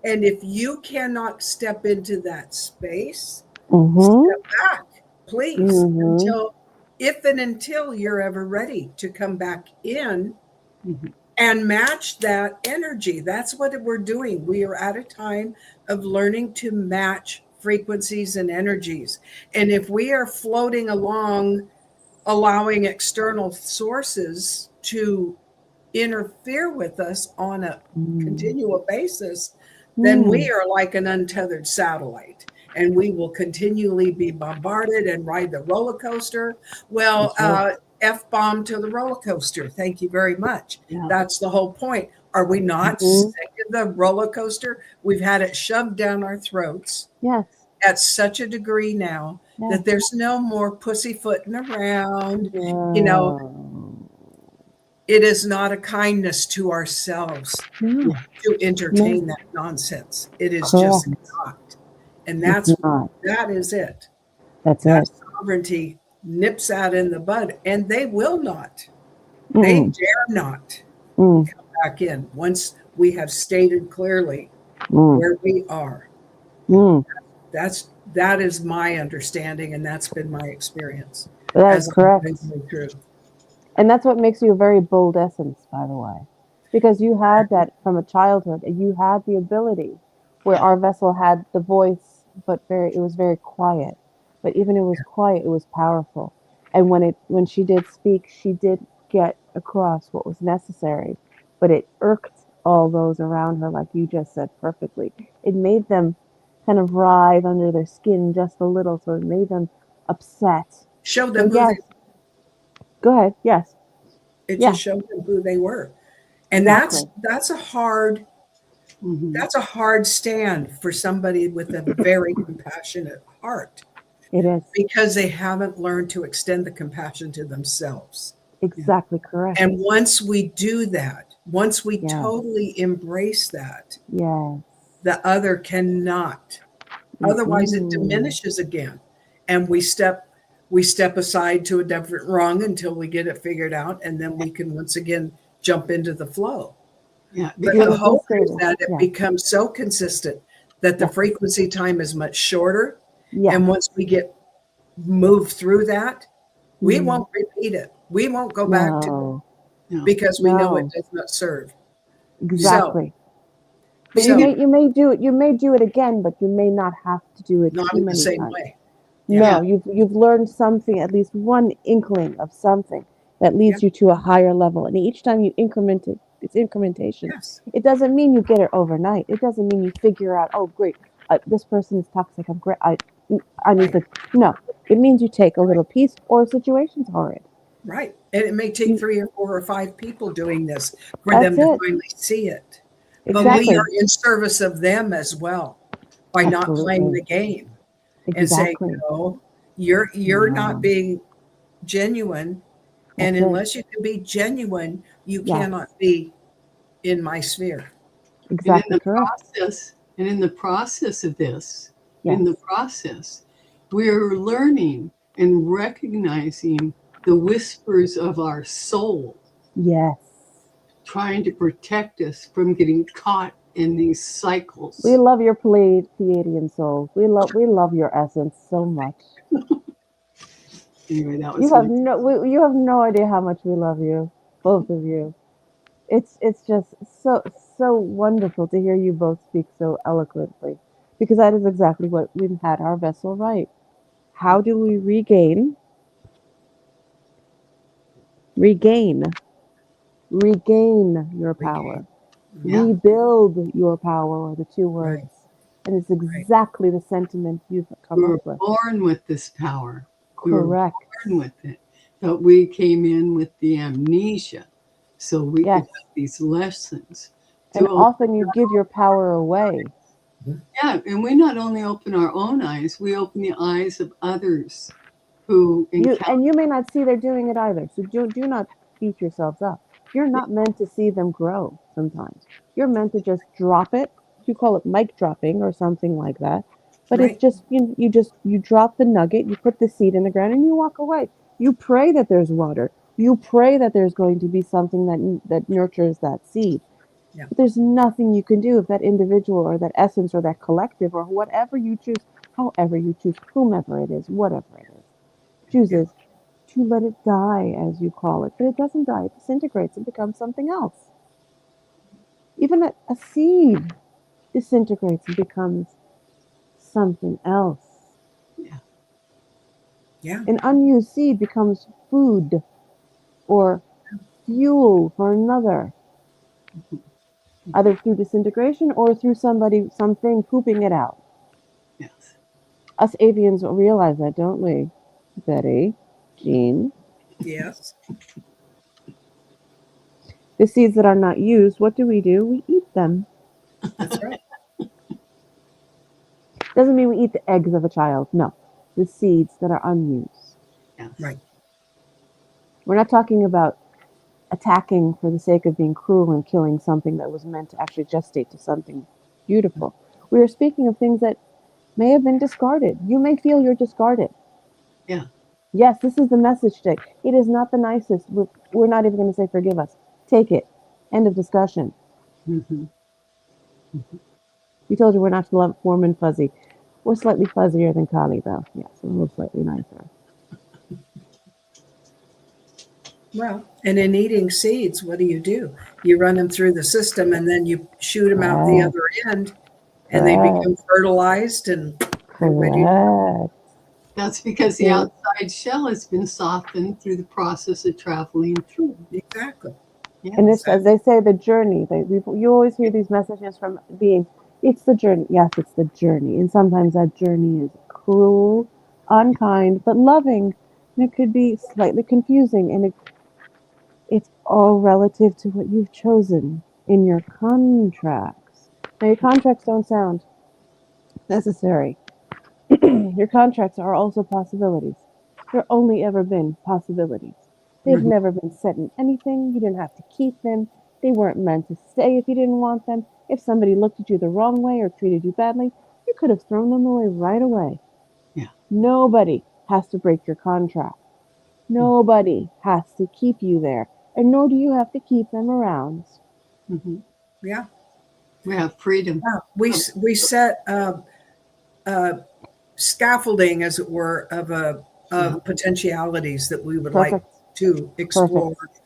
and if you cannot step into that space, step back, please, until you're ever ready to come back in and match that energy. That's what we're doing. We are at a time of learning to match frequencies and energies. And if we are floating along, allowing external sources to interfere with us on a continual basis, then we are like an untethered satellite. And we will continually be bombarded and ride the roller coaster. Well, F-bomb to the roller coaster. Thank you very much. That's the whole point. Are we not sick of the roller coaster? We've had it shoved down our throats at such a degree now that there's no more pussyfooting around. You know, it is not a kindness to ourselves to entertain that nonsense. It is just not. And that is it. That's it. Sovereignty nips that in the bud, and they will not. They dare not come back in once we have stated clearly where we are. That is my understanding, and that's been my experience. That as is correct. amazingly true. And that's what makes you a very bold essence, by the way. Because you had that from a childhood and you had the ability where Yeah. our vessel had the voice, but it was very quiet. But even it was quiet, it was powerful. And when she did speak, she did get across what was necessary. But it irked all those around her, like you just said perfectly. It made them kind of writhe under their skin just a little, so it made them upset. Show So them who yes, go ahead. Yes. it Yeah, just showed them who they were. And exactly. Mhm. that's a hard stand for somebody with a very compassionate heart It is because they haven't learned to extend the compassion to themselves. Yeah. exactly correct. And once we do that, once we Yes. totally embrace that, Yes. the other cannot. Otherwise it Mm-mm. diminishes again. And we step aside to a different rung until we get it figured out, and then we can once again jump into the flow. Yeah. But Because the Beautifully hope is stated. that it Yes. becomes so consistent that the Yes. frequency time is much shorter. Yes. And once we get moved through that, we Mm. won't repeat it. We won't go back to it No. no. because we know it No. does not serve. Exactly. But So you may do it. You may do it again, but you may not have to do it not too in the many same times. way. No, you've learned something, at least one inkling of something that leads you to a higher level. And each time you increment it, it's incrementation. Yes. It doesn't mean you get it overnight. It doesn't mean you figure out, oh, great, this person is toxic. I'm great. I need to. No, it means you take a little piece, or the situation's horrid. Right. And it may take You, 3 or 4 or 5 people doing this for that's them to it. finally see it. But we Exactly. are in service of them as well by not playing Absolutely. the game and saying, Exactly. no, you're not No. being genuine. And That's it. unless you can be genuine, you Yes. cannot be in my sphere. Exactly correct. In the process of this, Yes. in the process, we're learning and recognizing the whispers of our soul Yes. trying to protect us from getting caught in these cycles. We love your Pleiadian souls. We love your essence so much. Anyway, that was You have no idea how much we love you, both of you. It's just so wonderful to hear you both speak so eloquently, because that is exactly what we've had our vessel right. How do we regain your power? Yeah. Rebuild your power, are the two words. Right. And it's exactly the sentiment you've come We were up with. born with this power. We were Correct. born with it. But we came in with the amnesia so we Yes. could have these lessons. And to often you give your power away. Yeah, and we not only open our own eyes, we open the eyes of others who encounter. You may not see they're doing it either. So do not beat yourselves up. You're not meant to see them grow sometimes. You're meant to just drop it. You call it mic dropping or something like that. But Right. it's just you drop the nugget, you put the seed in the ground and you walk away. You pray that there's water. You pray that there's going to be something that nurtures that seed. Yeah. But there's nothing you can do if that individual or that essence or that collective or whatever you choose, however you choose, whomever it is, whatever it is, chooses to let it die, as you call it. But it doesn't die, it disintegrates and becomes something else. Even a seed disintegrates and becomes something else. Yeah. An unused seed becomes food or fuel for another, either through disintegration or through something pooping it out. Yes. Us avians realize that, don't we, Betty, Jean? Yes. The seeds that are not used, what do? We eat them. That's right. Doesn't mean we eat the eggs of a child. No, the seeds that are unused. Yes. Right. We're not talking about attacking for the sake of being cruel and killing something that was meant to actually gestate to something beautiful. We are speaking of things that may have been discarded. You may feel you're discarded. Yeah. Yes, this is the message today. It is not the nicest. We're not even going to say forgive us. Take it. End of discussion. Mm-hmm. We told you we're not warm and fuzzy. We're slightly fuzzier than Kali, though. Yes, a little slightly nicer. Well, and in eating seeds, what do? You run them through the system and then you shoot them out the Correct. other end and they Correct. become fertilized and they're ready. Correct. That's because the Yeah. outside shell has been softened through the process of traveling through. Exactly. And Yes. it's, as they say, the journey. You always hear these messages from being, it's the journey. Yes, it's the journey. And sometimes that journey is cruel, unkind, but loving. And it could be slightly confusing. And it's all relative to what you've chosen in your contracts. Now, your contracts don't sound necessary. Your contracts are also possibilities. They're only ever been possibilities. They've Mhm. never been set in anything. You didn't have to keep them. They weren't meant to stay if you didn't want them. If somebody looked at you the wrong way or treated you badly, you could have thrown them away right away. Yeah. Nobody has to break your contract. Nobody has to keep you there. And nor do you have to keep them around. Mhm. Yeah. We have freedom. Yeah. We set scaffolding, as it were, of potentialities that we would like Perfect. to explore Perfect.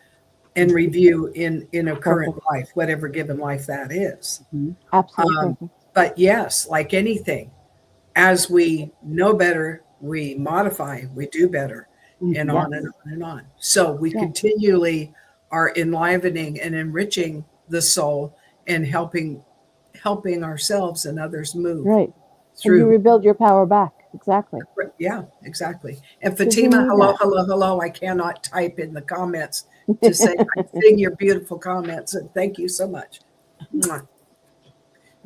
and review in a current Perfect. life, whatever given life that is. Mhm. Absolutely Um, perfect. but yes, like anything, as we know better, we modify, we do better, and Mhm. on Yes. and on and on. So we Yes. continually are enlivening and enriching the soul and helping ourselves and others move Right. And you through. rebuild your power back. Exactly. Yeah, exactly. And Because you Fatima, need hello, that. hello, hello. I cannot type in the comments to say I'm seeing your beautiful comments, and thank you so much. Mwah.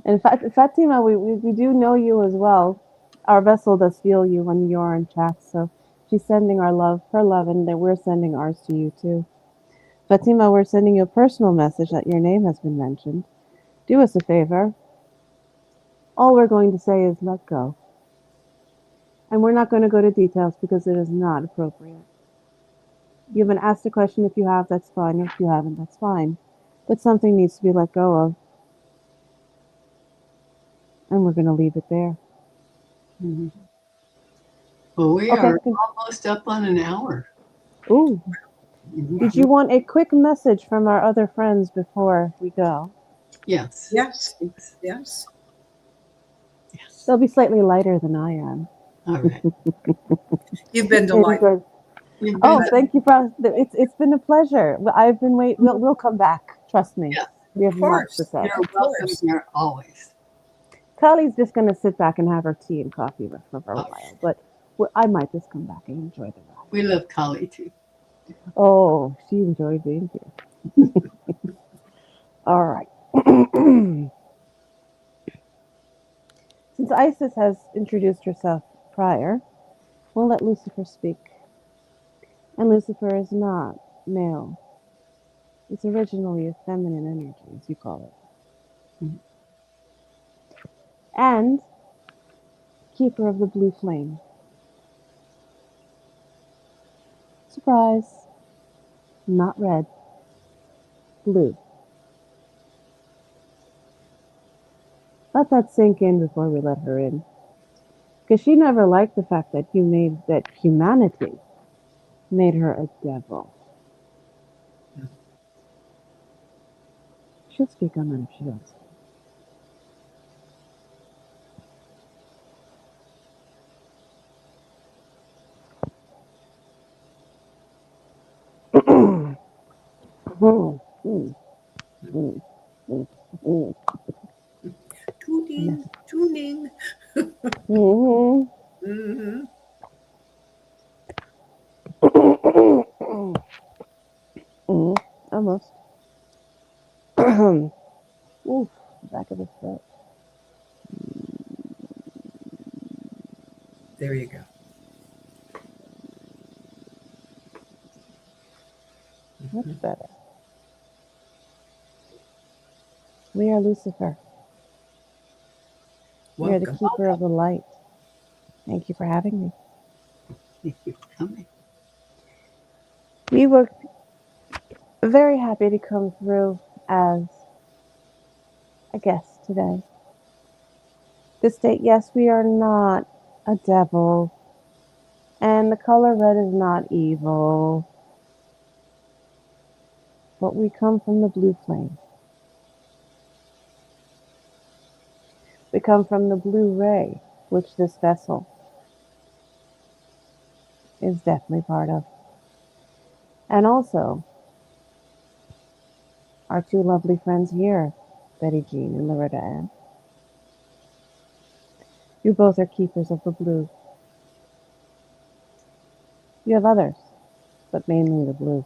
And Fatima, we do know you as well. Our vessel does feel you when you're in chat, so she's sending our love, her love, and then we're sending ours to you too. Fatima, we're sending you a personal message that your name has been mentioned. Do us a favor. All we're going to say is let go. And we're not going to go to details because it is not appropriate. You haven't asked a question. If you have, that's fine. If you haven't, that's fine. But something needs to be let go of. And we're going to leave it there. Mhm. Well, we Okay. are almost up on an hour. Ooh. Mhm. Did you want a quick message from our other friends before we go? Yes. Yes, Thanks. yes. Yes. They'll be slightly lighter than I am. All right. You've been delightful. You've Oh, been, thank you, it's been a pleasure. I've been waiting. We'll come back. Trust me. yes, We have Of much to course. say. you're Of welcome course. here always. Kali's just going to sit back and have her tea and coffee for a All while, right. but I might just come back and enjoy the ride. We love Kali too. Oh, she enjoyed being here. All right. Since Isis has introduced herself prior, we'll let Lucifer speak. And Lucifer is not male. It's originally a feminine energy, as you call it. Mhm. And keeper of the blue flame. Surprise. Not red. Blue. Let that sink in before we let her in. Because she never liked the fact that humanity made her a devil. She'll speak on that if she wants. Tuning, tuning. Hmm. Almost. Oof, back of the throat. There you go. Much better. We are Lucifer. We are the Welcome. keeper of the light. Thank you for having me. Thank you for coming. We were very happy to come through as a guest today. To state, yes, we are not a devil, and the color red is not evil. but we come from the blue flame. We come from the blue ray, which this vessel is definitely part of. And also, our two lovely friends here, Betty Jean and Loretta Ann. You both are keepers of the blue. You have others, but mainly the blue.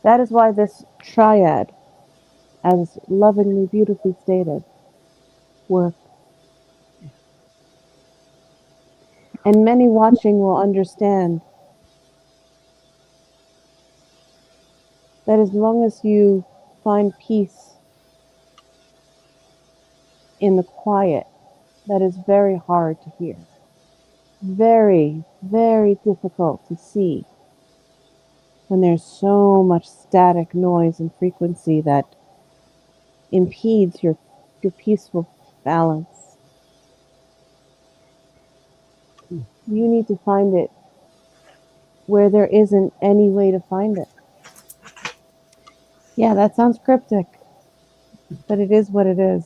That is why this triad, as lovingly, beautifully stated, works. And many watching will understand that as long as you find peace in the quiet, that is very hard to hear. Very, very difficult to see when there's so much static noise and frequency that impedes your peaceful balance. You need to find it where there isn't any way to find it. Yeah, that sounds cryptic, but it is what it is.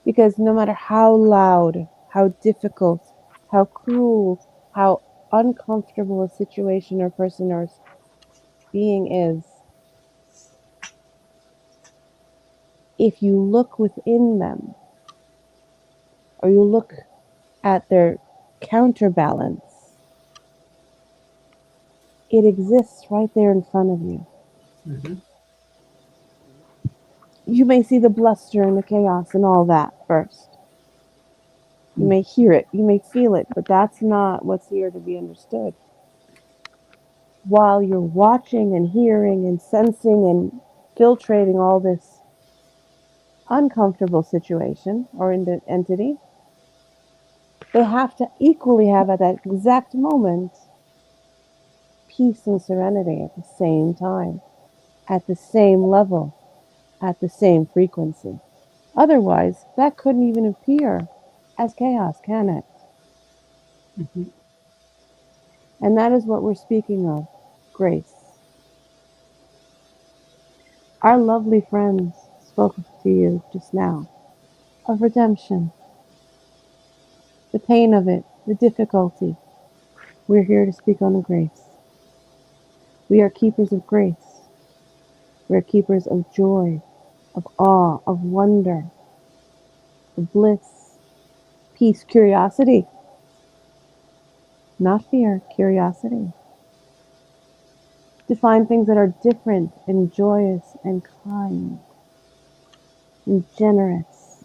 Because no matter how loud, how difficult, how cruel, how uncomfortable a situation or person or being is, if you look within them, or you look at their counterbalance, it exists right there in front of you. Mm-hmm. You may see the bluster and the chaos and all that first. You may hear it, you may feel it, but that's not what's here to be understood. While you're watching and hearing and sensing and filtrating all this uncomfortable situation or entity, they have to equally have at that exact moment peace and serenity at the same time, at the same level, at the same frequency. Otherwise, that couldn't even appear as chaos, can it? Mm-hmm. And that is what we're speaking of, grace. Our lovely friends spoke to you just now of redemption, the pain of it, the difficulty. We're here to speak on the grace. We are keepers of grace. We are keepers of joy, of awe, of wonder, of bliss, peace, curiosity. Not fear, curiosity. To find things that are different and joyous and kind and generous.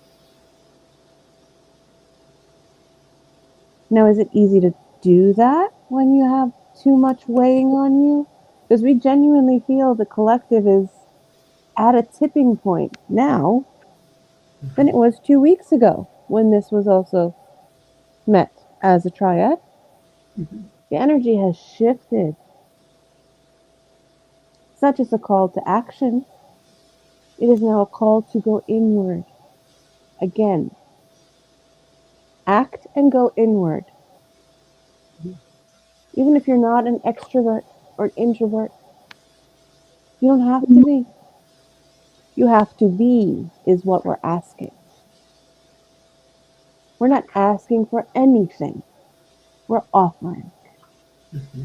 Now, is it easy to do that when you have too much weighing on you? Because we genuinely feel the collective is at a tipping point now than it was 2 weeks ago when this was also met as a triad. Mm-hmm. The energy has shifted. It's not just a call to action. It is now a call to go inward. Again, act and go inward. Even if you're not an extrovert or an introvert, you don't have to be. You have to be is what we're asking. We're not asking for anything. We're offering. Mm-hmm.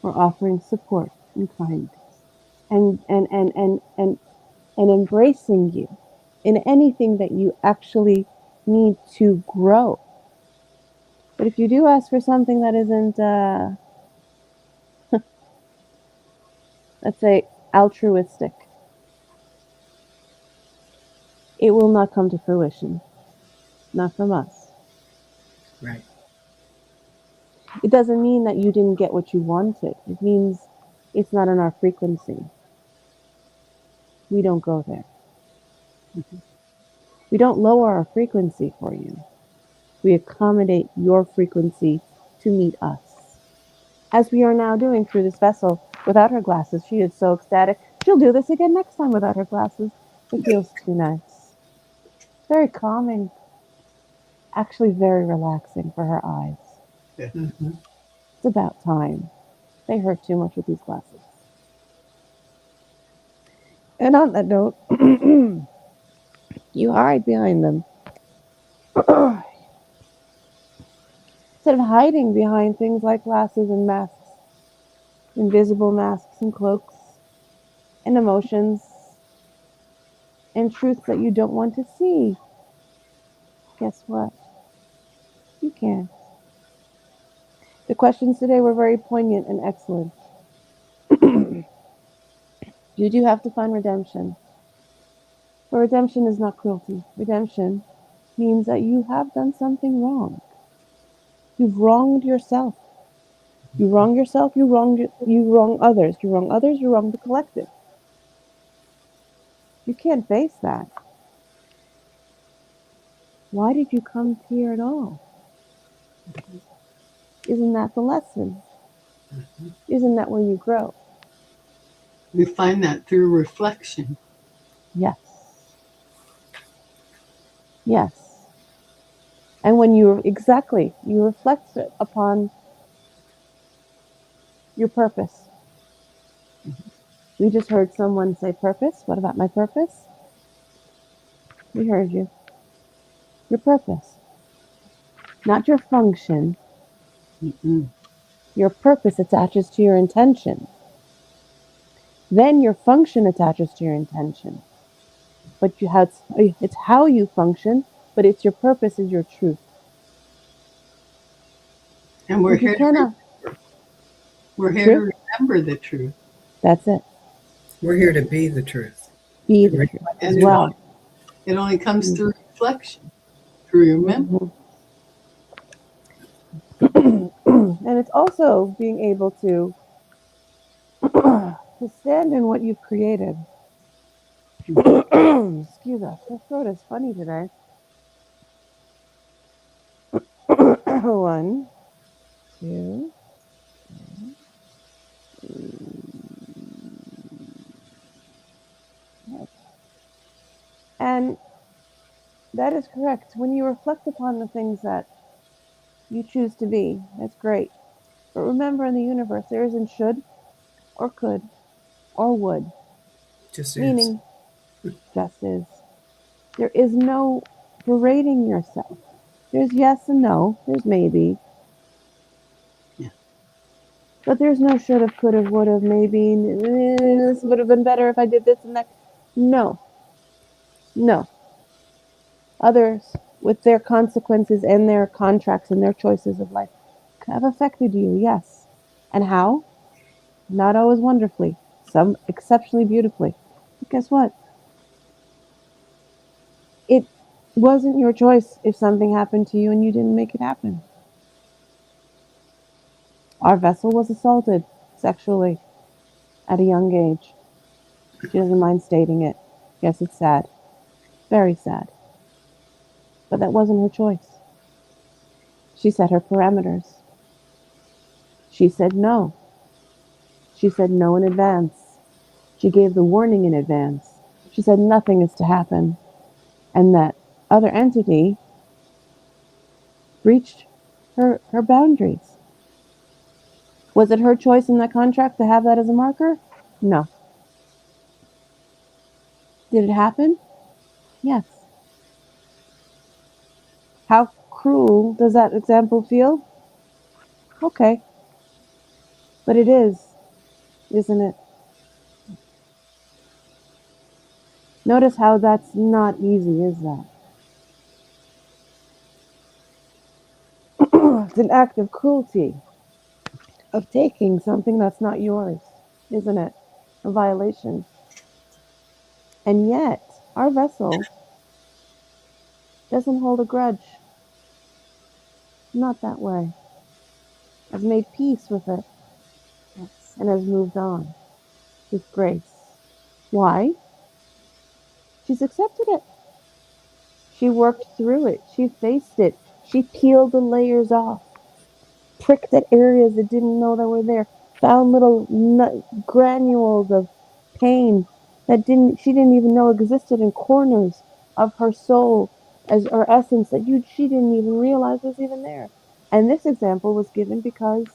We're offering support and kindness and embracing you in anything that you actually need to grow. But if you do ask for something that isn't, let's say, altruistic, it will not come to fruition. Not from us. Right. It doesn't mean that you didn't get what you wanted. It means it's not in our frequency. We don't go there. Mm-hmm. We don't lower our frequency for you. We accommodate your frequency to meet us. As we are now doing through this vessel without her glasses. She is so ecstatic. She'll do this again next time without her glasses. It feels too nice. Very calming. Actually very relaxing for her eyes. Mm-hmm. It's about time. They hurt too much with these glasses. And on that note, you hide behind them. Instead of hiding behind things like glasses and masks, invisible masks and cloaks, and emotions, and truths that you don't want to see, guess what? You can. The questions today were very poignant and excellent. You do have to find redemption. But redemption is not cruelty. Redemption means that you have done something wrong. You've wronged yourself. You wrong yourself, you wrong others. You wrong others, you wrong the collective. You can't face that. Why did you come here at all? Isn't that the lesson? Isn't that where you grow? We find that through reflection. Yes. Yes. And when you reflect upon your purpose. We just heard someone say purpose. What about my purpose? We heard you. Your purpose. Not your function. Mm-mm. Your purpose attaches to your intention. Then your function attaches to your intention. But it's how you function, but it's your purpose is your truth. And we're If you here, cannot, we're here True. to remember the truth. that's it. We're here to be the truth. Be the truth as And well. It only comes through reflection, through remembrance. And it's also being able to stand in what you've created. Excuse us, my throat is funny today. 1, 2, 3. And that is correct. When you reflect upon the things that you choose to be, that's great. But remember, in the universe, there isn't should or could or would. Just Meaning, just is. There is no berating yourself. There's yes and no. There's maybe. Yeah. But there's no should have, could have, would have, maybe. This would have been better if I did this and that. No. No. Others, with their consequences and their contracts and their choices of life, have affected you, yes. And how? Not always wonderfully. Some exceptionally beautifully. But guess what? It wasn't your choice if something happened to you and you didn't make it happen. Our vessel was assaulted sexually at a young age. She doesn't mind stating it. Yes, it's sad. Very sad. But that wasn't her choice. She set her parameters. She said no. She said no in advance. She gave the warning in advance. She said nothing is to happen. And that other entity breached her boundaries. Was it her choice in that contract to have that as a marker? No. Did it happen? Yes. How cruel does that example feel? Okay. But it is, isn't it? Notice how that's not easy, is that? It's an act of cruelty, of taking something that's not yours, isn't it? A violation. And yet, our vessel doesn't hold a grudge. Not that way. Has made peace with it. Yes. And has moved on with grace. Why? She's accepted it. She worked through it. She faced it. She peeled the layers off. Pricked at areas that didn't know that were there. Found little granules of pain that she didn't even know existed in corners of her soul as her essence that she didn't even realize was even there. And this example was given because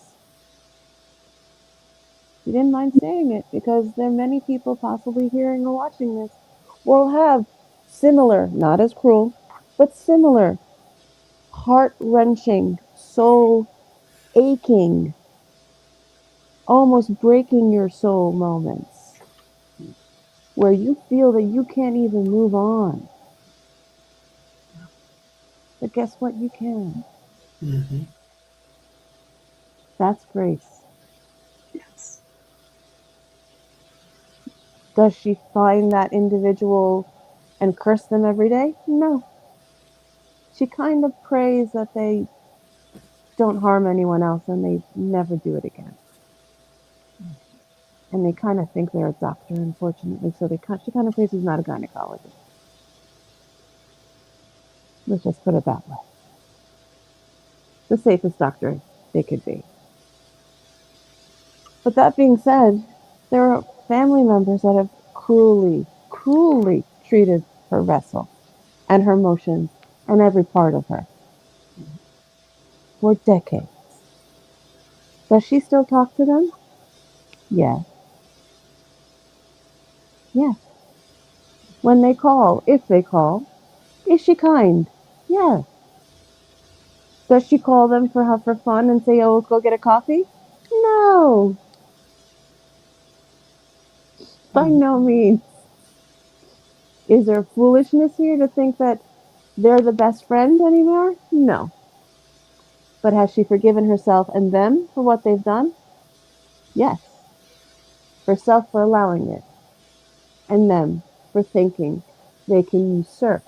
she didn't mind saying it because there are many people possibly hearing or watching this will have similar, not as cruel, but similar heart-wrenching, soul aching, almost breaking your soul moments where you feel that you can't even move on. But guess what? You can. Mm-hmm. That's grace. Yes. Does she find that individual and curse them every day? No. She kind of prays that they don't harm anyone else and they never do it again. And they kind of think they're a doctor, unfortunately, so she kind of prays he's not a gynecologist. Let's just put it that way. The safest doctor they could be. But that being said, there are family members that have cruelly, cruelly treated her vessel and her emotions and every part of her for decades. Does she still talk to them? Yes. Yes. When they call, if they call, is she kind? Yes. Does she call them for fun and say, oh, let's go get a coffee? No. By no means. Is there foolishness here to think that they're the best friend anymore? No. But has she forgiven herself and them for what they've done? Yes. Herself for allowing it. And them for thinking they can usurp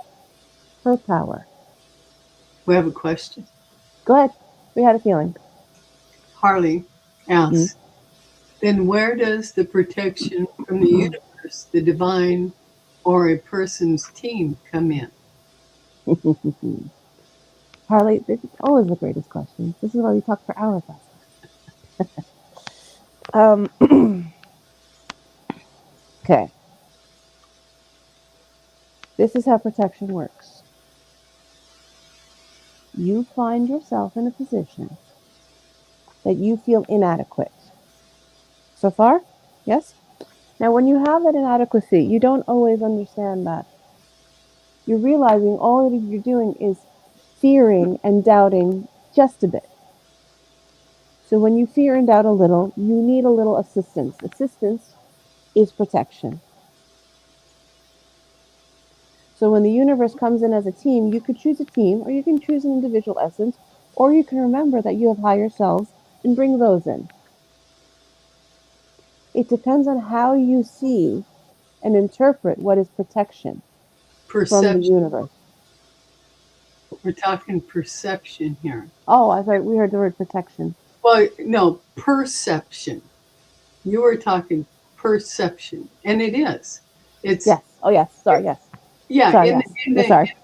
her power. We have a question. Go ahead. We had a feeling. Harley asks, then where does the protection from the universe, the divine, or a person's team come in? Harley, this is always the greatest question. This is why we talk for hours. Okay. This is how protection works. You find yourself in a position that you feel inadequate. So far? Yes? Now, when you have that inadequacy, you don't always understand that. You're realizing all that you're doing is fearing and doubting just a bit. So when you fear and doubt a little, you need a little assistance. Assistance is protection. So when the universe comes in as a team, you could choose a team, or you can choose an individual essence, or you can remember that you have higher selves and bring those in. It depends on how you see and interpret what is protection from the universe. We're talking perception here. Oh, I thought we heard the word protection. Well, no, perception. You were talking perception, and it is. It's yes. Oh, yes. Sorry. Yes. Yeah. Sorry. Sorry.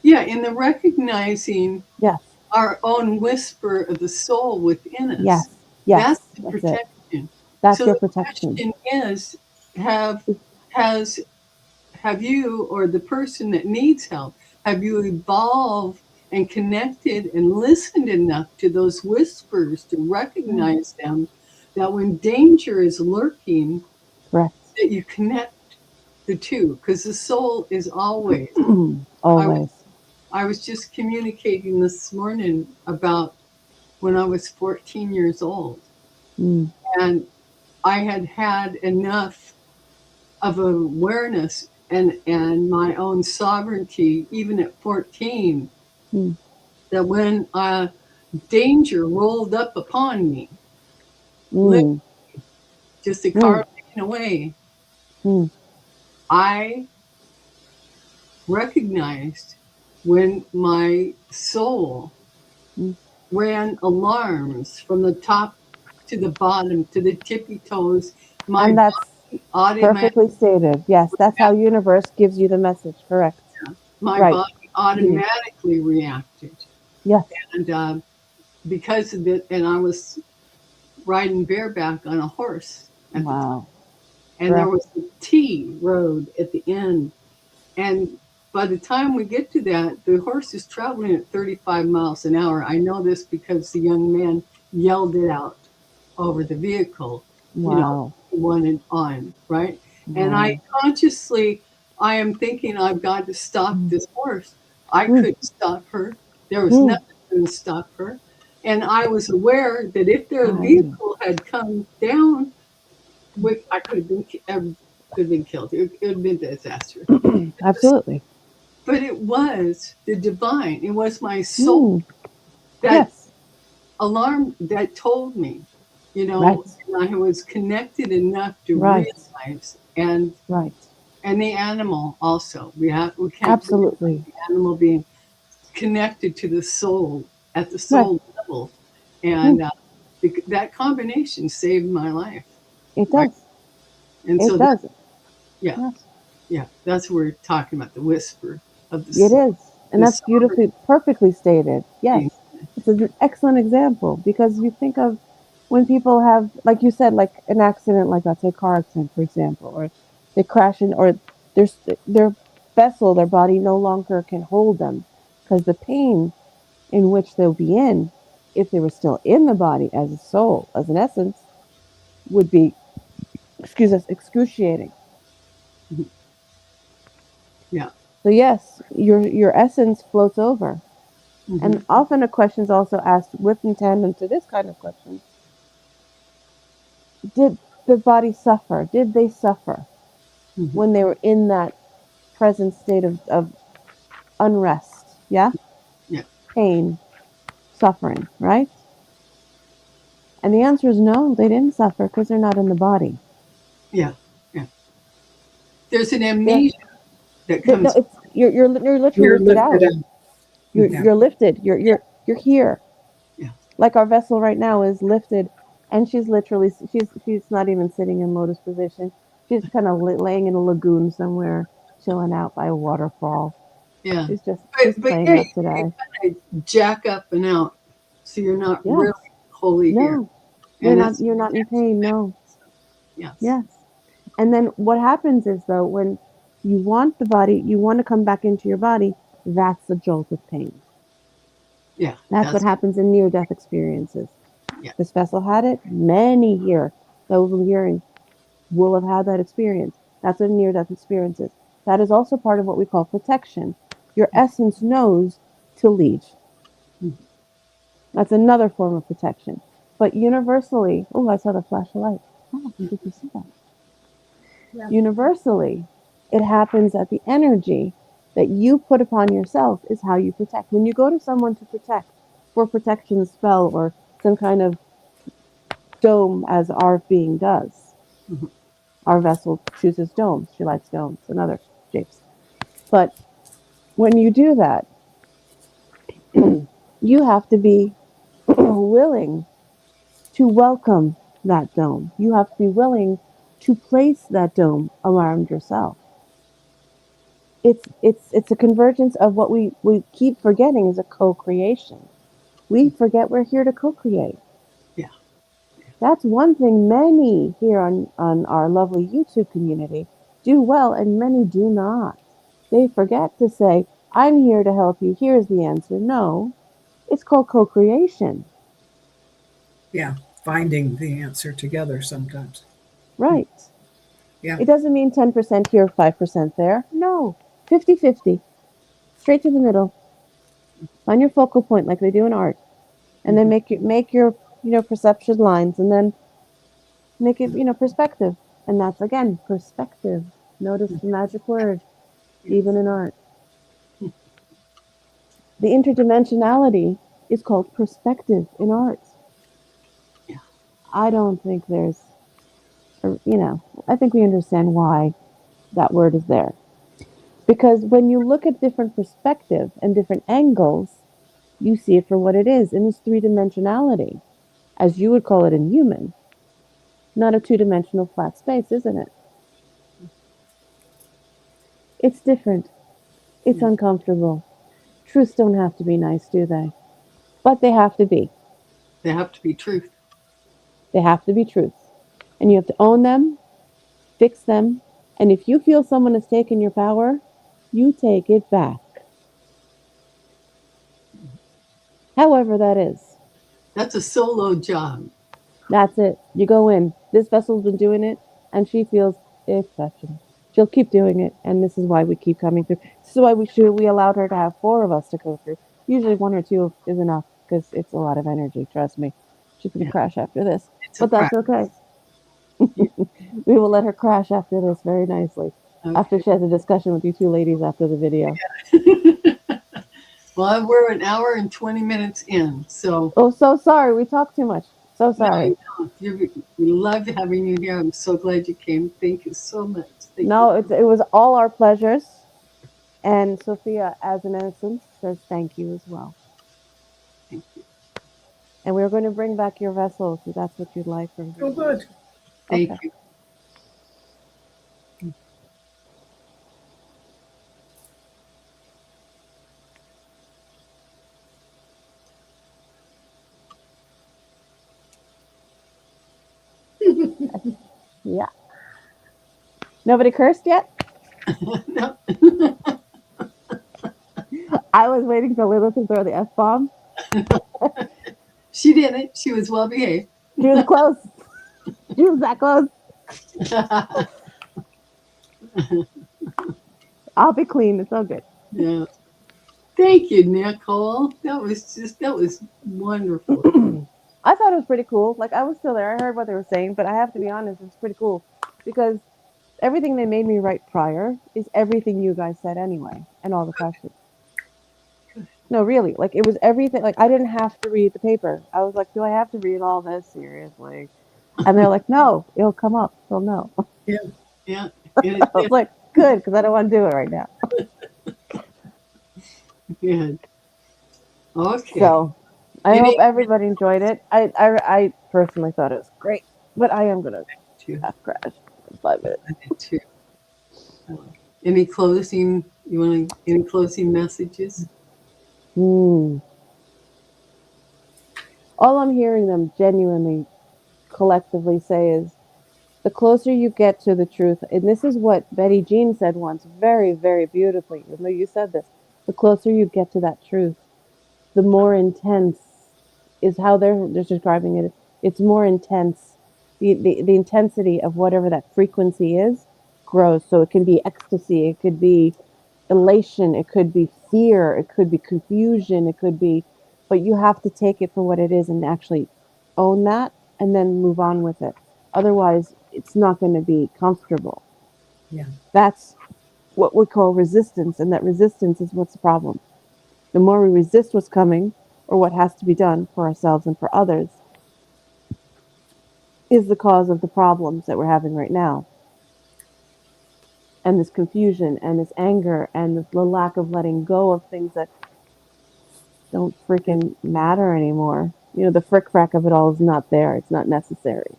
In the recognizing yes. our own whisper of the soul within us. Yes. Yes. That's the protection. That's so your the protection. question is, have you or the person that needs help, have you evolved and connected and listened enough to those whispers to recognize them, that when danger is lurking, correct, that you connect the two, because the soul is always. always. I was just communicating this morning about when I was 14 years old, and I had enough of awareness and my own sovereignty, even at 14, that when danger rolled up upon me, just a car taken away, I recognized when my soul ran alarms from the top to the bottom, to the tippy toes. And that's perfectly stated. Yes, that's how universe gives you the message. Correct. My body automatically reacted. Yes. And because of it, and I was riding bareback on a horse. Wow. And there was a T road at the end. And by the time we get to that, the horse is traveling at 35 miles an hour. I know this because the young man yelled it out over the vehicle. Wow. wanted on, right? And Wow. I consciously, I am thinking I've got to stop this horse. I Mm. couldn't stop her. There was Mm. nothing going to stop her. And I was aware that if their I- vehicle had come down, I could have been killed. It would have been a disaster. Absolutely. But it was the divine. It was my soul Mm. that Yes. alarm that told me, Right. and I was connected enough to Right. realize, and Right. the animal also. We can't forget Absolutely. the animal being connected to the soul at the Right. soul level, Mm. and that combination saved my life. It Right, does. and It so does. yeah, Yes. yeah, that's what we're talking about, the whisper of the It soul, is. And the that's beautifully, perfectly stated. Yes. sovereignty. It's an excellent example because you think of when people have, like you said, like an accident, like let's say a car accident, for example, or they crash in, or their vessel, their body no longer can hold them because the pain in which they'll be in, if they were still in the body as a soul, as an essence, would be, excuse us, excruciating. Yeah. So yes, your essence floats over. Mhm. And often a question is also asked with in tandem to this kind of question. Did the body suffer? Did they suffer Mhm. when they were in that present state of unrest? Yeah? Yeah. Pain, suffering, right? And the answer is no, they didn't suffer because they're not in the body. Yeah. Yeah. There's an Yeah. amnesia that No, comes. you're literally You're lifted out. lifted up. Yeah. You're lifted. You're here. Yeah. Like our vessel right now is lifted, and she's literally she's not even sitting in lotus position. She's kind of laying in a lagoon somewhere, chilling out by a waterfall. Yeah. She's just But playing yeah, out today. you kind of jack up and out, so you're not Yes. really wholly here. No, And you're not in pain. No. Yes. Yes. And then what happens is though when you want the body, you want to come back into your body. That's the jolt of pain. Yeah. That's what happens in near-death experiences. Yeah. This vessel had it. Many here, those I'm hearing, will have had that experience. That's what near-death experience is. That is also part of what we call protection. Your essence knows to leave. That's another form of protection. But universally, oh, I saw the flash of light. Oh, did you see that? Yeah. Universally, it happens that the energy that you put upon yourself is how you protect. When you go to someone to protect, for protection spell or some kind of dome, as our being does, Mhm. our vessel chooses domes. She likes domes and other shapes. But when you do that, you have to be willing to welcome that dome. You have to be willing to place that dome around yourself. It's a convergence of what we keep forgetting is a co-creation. We forget we're here to co-create. Yeah. That's one thing many here on our lovely YouTube community do well and many do not. They forget to say, I'm here to help you. Here's the answer. No, it's called co-creation. Yeah. Finding the answer together sometimes. Right. Yeah. It doesn't mean 10% here, 5% there. No, 50-50. Straight to the middle. Find your focal point like they do in art. And then make your perception lines and then make it, perspective. And that's again perspective. Notice the magic word, even in art. The interdimensionality is called perspective in art. Yeah. I don't think there's I think we understand why that word is there. Because when you look at different perspective and different angles, you see it for what it is in its three-dimensionality, as you would call it in human. Not a two-dimensional flat space, isn't it? It's different. It's uncomfortable. Truths don't have to be nice, do they? But they have to be. They have to be truth. They have to be truths. And you have to own them, fix them, and if you feel someone has taken your power, you take it back. However that is. That's a solo job. That's it. You go in. this vessel's been doing it, and she feels exceptional. She'll keep doing it, and this is why we keep coming through. This is why we allowed her to have 4 of us to go through. Usually 1 or 2 is enough because it's a lot of energy. Trust me, she's gonna crash after this, It's a but that's okay. We will let her crash after this very nicely. Okay. After she has a discussion with you 2 ladies after the video. Well, we're an hour and 20 minutes in, so. Oh, so sorry. We talked too much. So sorry. No, we love having you here. I'm so glad you came. Thank you so much. Thank No, you. it was all our pleasures. And Sophia, as an innocence, says thank you as well. Thank you. And we're going to bring back your vessel if that's what you'd like. Oh, good. Thank Okay. you. Yeah. Nobody cursed yet? No. I was waiting for Lila to throw the F-bomb. She didn't. She was well behaved. She was close. She was that close. I'll be clean. It's all good. Yeah. Thank you, Nicole. That was wonderful. I thought it was pretty cool. Like, I was still there. I heard what they were saying, but I have to be honest, it's pretty cool because everything they made me write prior is everything you guys said anyway, and all the questions. No, really. Like, it was everything. Like, I didn't have to read the paper. I was like, do I have to read all this? Seriously? And they're like, no, it'll come up. They'll know. Yeah. I was like, good, because I don't want to do it right now. Good. Okay. So, I hope everybody enjoyed it. I personally thought it was great, but I am going to half crash in 5 minutes. I did too. Any closing messages? All I'm hearing them genuinely collectively say is the closer you get to the truth, and this is what Betty Jean said once very, very beautifully, even though you said this, the closer you get to that truth, the more intense is how they're describing it. It's more intense. The intensity of whatever that frequency is grows. So it can be ecstasy, it could be elation, it could be fear, it could be confusion, it could be, but you have to take it for what it is and actually own that and then move on with it. Otherwise, it's not going to be comfortable. Yeah. That's what we call resistance, and that resistance is what's the problem. The more we resist what's coming or what has to be done for ourselves and for others is the cause of the problems that we're having right now. And this confusion and this anger and the lack of letting go of things that don't freaking matter anymore. You know, the frick-frack of it all is not there. It's not necessary.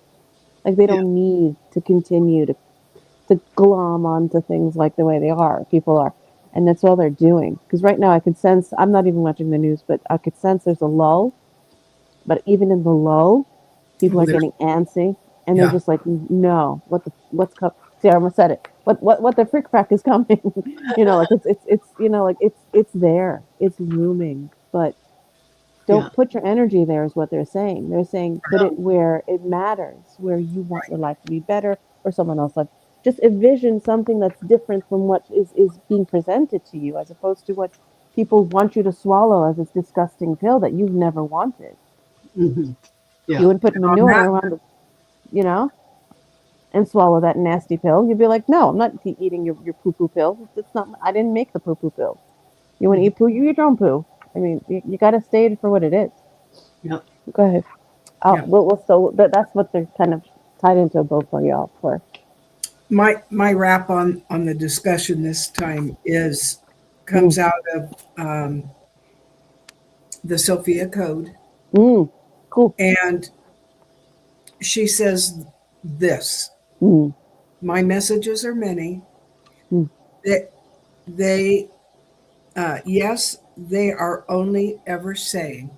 Like, they don't need to continue to glom onto things like the way they are. People are. And that's all they're doing. Because right now I could sense, I'm not even watching the news, but I could sense there's a lull. But even in the lull, people are getting antsy. And they're just like, no, what's coming? See, I almost said it. What the frick-frack is coming? You know, like it's you know, like it's there. It's looming. But don't put your energy there is what they're saying. They're saying put it where it matters, where you want your life to be better or someone else's life. Just envision something that's different from what is being presented to you, as opposed to what people want you to swallow as this disgusting pill that you've never wanted. Mm-hmm. Yeah. You would put manure around it, you know, and swallow that nasty pill. You'd be like, no, I'm not eating your poo-poo pill. It's not. I didn't make the poo-poo pill. You want to eat poo? You eat your own poo. I mean, you got to stay for what it is. Yep. Go ahead. We'll that's what they're kind of tied into both for y'all for. My wrap on the discussion this time comes out of the Sophia Code. Cool. And she says this: my messages are many. That they yes, they are only ever saying,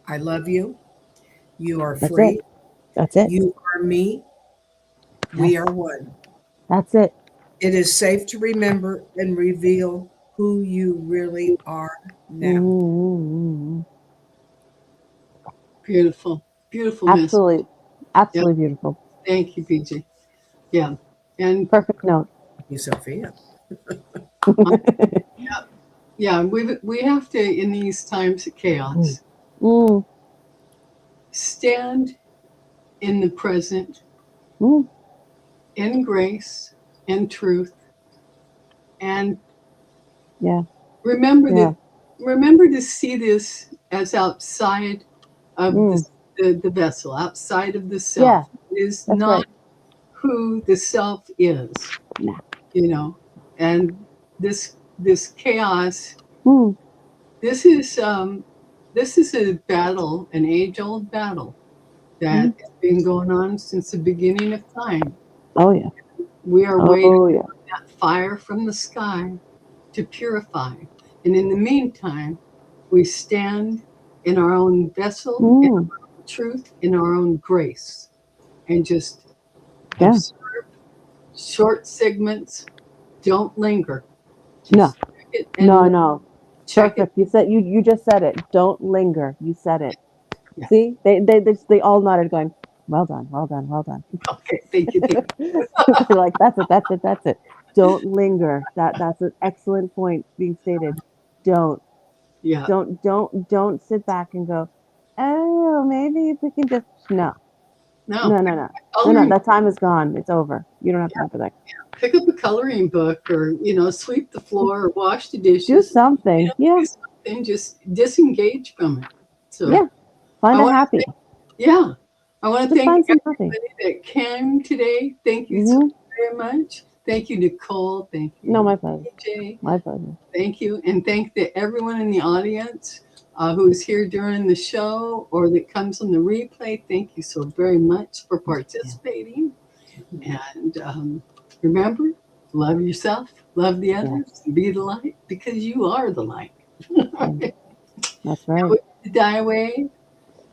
I love you. You are free. That's it. You are me. We are one. That's it. It is safe to remember and reveal who you really are now. Beautiful. Beautiful. Absolutely. Message. Absolutely beautiful. Thank you, PJ. Yeah. And Perfect note. Thank you, Sophia. yeah, we have to, in these times of chaos, Mm, stand in the present, mm, in grace and truth, and yeah. remember Yeah. that. Remember to see this as outside of Mm, the vessel, outside of the self. It is that's not right. who the self is, Nah. you know. And this chaos. Mm, This is a battle, an age-old battle that has been going on since the beginning of time. oh yeah. We are waiting Oh yeah. for that fire from the sky to purify. And in the meantime, we stand in our own vessel, in Mm, our own truth, in our own grace, and just yeah. observe short segments. Don't linger. No. Just check it and No. check it. Perfect. You just said it. Don't linger. You said it. Yeah. See, they all nodded, going, well done, well done, well done. Okay, thank you. They're like, that's it. Don't linger. That's an excellent point being stated. Don't Yeah. don't sit back and go, oh, maybe if we can just no. No. That time is gone. It's over. You don't have time for that. Pick up a coloring book, or sweep the floor, or wash the dishes. Do something. Yeah. Do something. Just disengage from it. So Yeah. Find I a wanna happy. I want to Just find thank some happy. everybody that came today. Thank you so very much. Thank you, Nicole. Thank you, No, my pleasure. PJ. My pleasure. Thank you, and thank everyone in the audience who is here during the show or that comes on the replay. Thank you so very much for participating. And remember, love yourself, love the others, and be the light, because you are the light. That's right. We die away.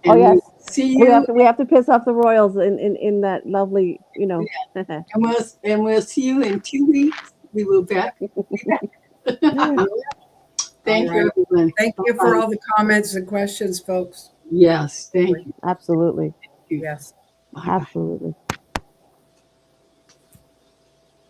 Oh And yes. we'll see you. We have to piss off the royals in that lovely, And we'll see you in 2 weeks. We will back. Thank you, everyone. Thank you for all the comments and questions, folks. Yes, thank you. Absolutely. Yes. Bye-bye. Absolutely.